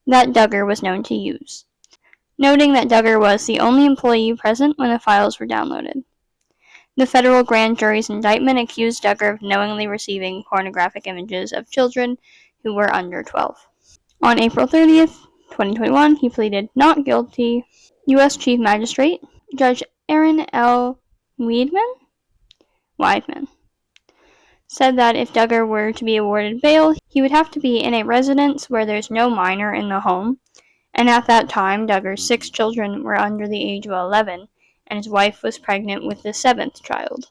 that Duggar was known to use, noting that Duggar was the only employee present when the files were downloaded. The federal grand jury's indictment accused Duggar of knowingly receiving pornographic images of children who were under 12. On April 30th, 2021, he pleaded not guilty. U.S. Chief Magistrate Judge Aaron L. Weidman said that if Duggar were to be awarded bail, he would have to be in a residence where there's no minor in the home, and at that time, Duggar's 6 children were under the age of 11, and his wife was pregnant with the 7th child.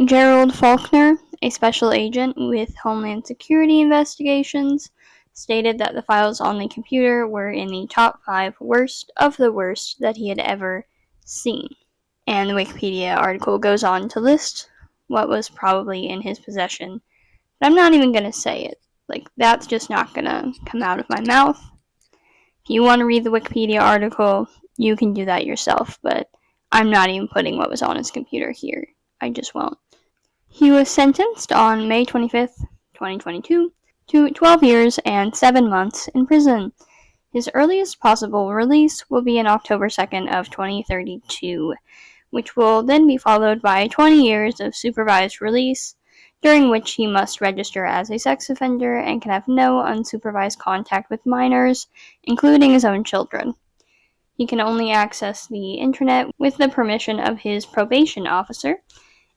Gerald Faulkner, a special agent with Homeland Security investigations, stated that the files on the computer were in the top 5 worst of the worst that he had ever seen. And the Wikipedia article goes on to list what was probably in his possession. But I'm not even going to say it. That's just not going to come out of my mouth. If you want to read the Wikipedia article, you can do that yourself, but I'm not even putting what was on his computer here. I just won't. He was sentenced on May 25th, 2022, to 12 years and 7 months in prison. His earliest possible release will be in October 2nd of 2032, which will then be followed by 20 years of supervised release, during which he must register as a sex offender and can have no unsupervised contact with minors, including his own children. He can only access the internet with the permission of his probation officer,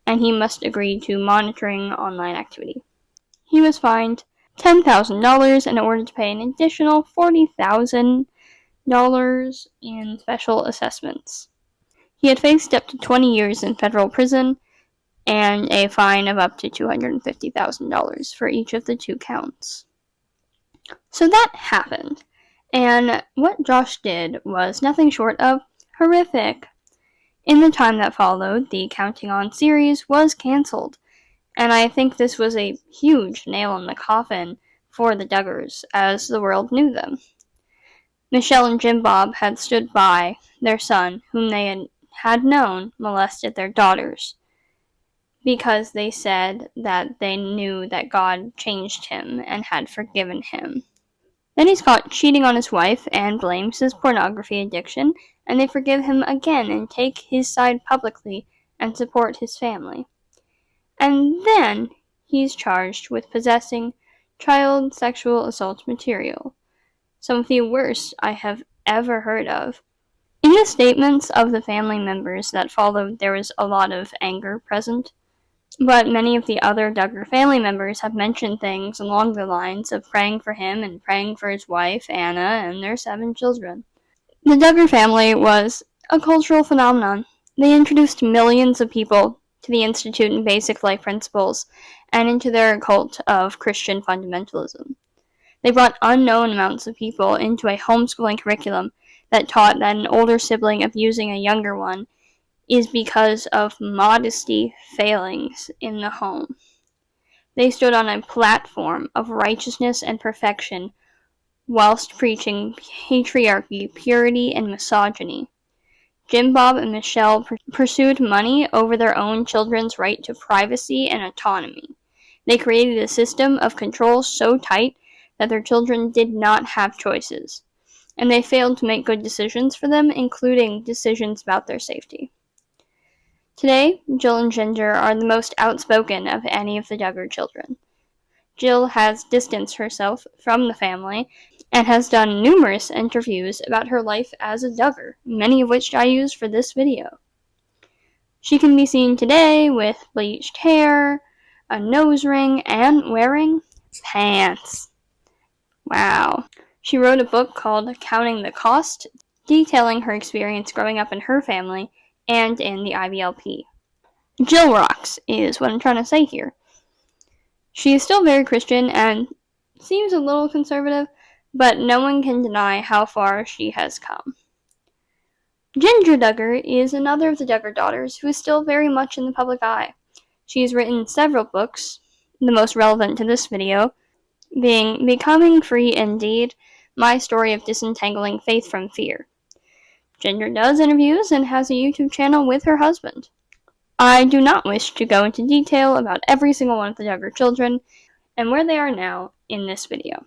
and he must agree to monitoring online activity. he was fined $10,000 in order to pay an additional $40,000 in special assessments. He had faced up to 20 years in federal prison and a fine of up to $250,000 for each of the 2 counts. So that happened, and what Josh did was nothing short of horrific. In the time that followed, the Counting On series was cancelled, and I think this was a huge nail in the coffin for the Duggars as the world knew them. Michelle and Jim Bob had stood by their son, whom they had known molested their daughters, because they said that they knew that God changed him and had forgiven him. Then he's caught cheating on his wife and blames his pornography addiction, and they forgive him again and take his side publicly and support his family. And then he's charged with possessing child sexual assault material, some of the worst I have ever heard of. In the statements of the family members that followed, there was a lot of anger present, but many of the other Duggar family members have mentioned things along the lines of praying for him and praying for his wife, Anna, and their 7 children. The Duggar family was a cultural phenomenon. They introduced millions of people to the Institute in Basic Life Principles and into their cult of Christian fundamentalism. They brought unknown amounts of people into a homeschooling curriculum that taught that an older sibling abusing a younger one is because of modesty failings in the home. They stood on a platform of righteousness and perfection whilst preaching patriarchy, purity, and misogyny. Jim Bob and Michelle pursued money over their own children's right to privacy and autonomy. They created a system of control so tight that their children did not have choices, and they failed to make good decisions for them, including decisions about their safety. Today, Jill and Jinger are the most outspoken of any of the Duggar children. Jill has distanced herself from the family and has done numerous interviews about her life as a Duggar, many of which I used for this video. She can be seen today with bleached hair, a nose ring, and wearing pants. Wow. She wrote a book called Counting the Cost, detailing her experience growing up in her family and in the IBLP. Jill rocks, is what I'm trying to say here. She is still very Christian and seems a little conservative, but no one can deny how far she has come. Jinger Duggar is another of the Duggar daughters who is still very much in the public eye. She has written several books, the most relevant to this video being Becoming Free Indeed, My Story of Disentangling Faith from Fear. Jinger does interviews and has a YouTube channel with her husband. I do not wish to go into detail about every single one of the Duggar children and where they are now in this video,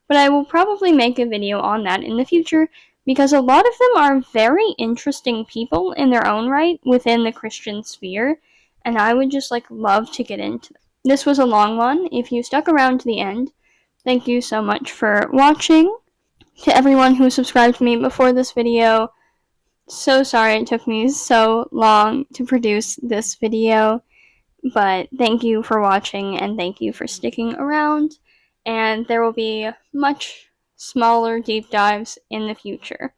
but I will probably make a video on that in the future because a lot of them are very interesting people in their own right within the Christian sphere, and I would just love to get into them. This was a long one. If you stuck around to the end, thank you so much for watching. To everyone who subscribed to me before this video, so sorry it took me so long to produce this video, but thank you for watching and thank you for sticking around, and there will be much smaller deep dives in the future.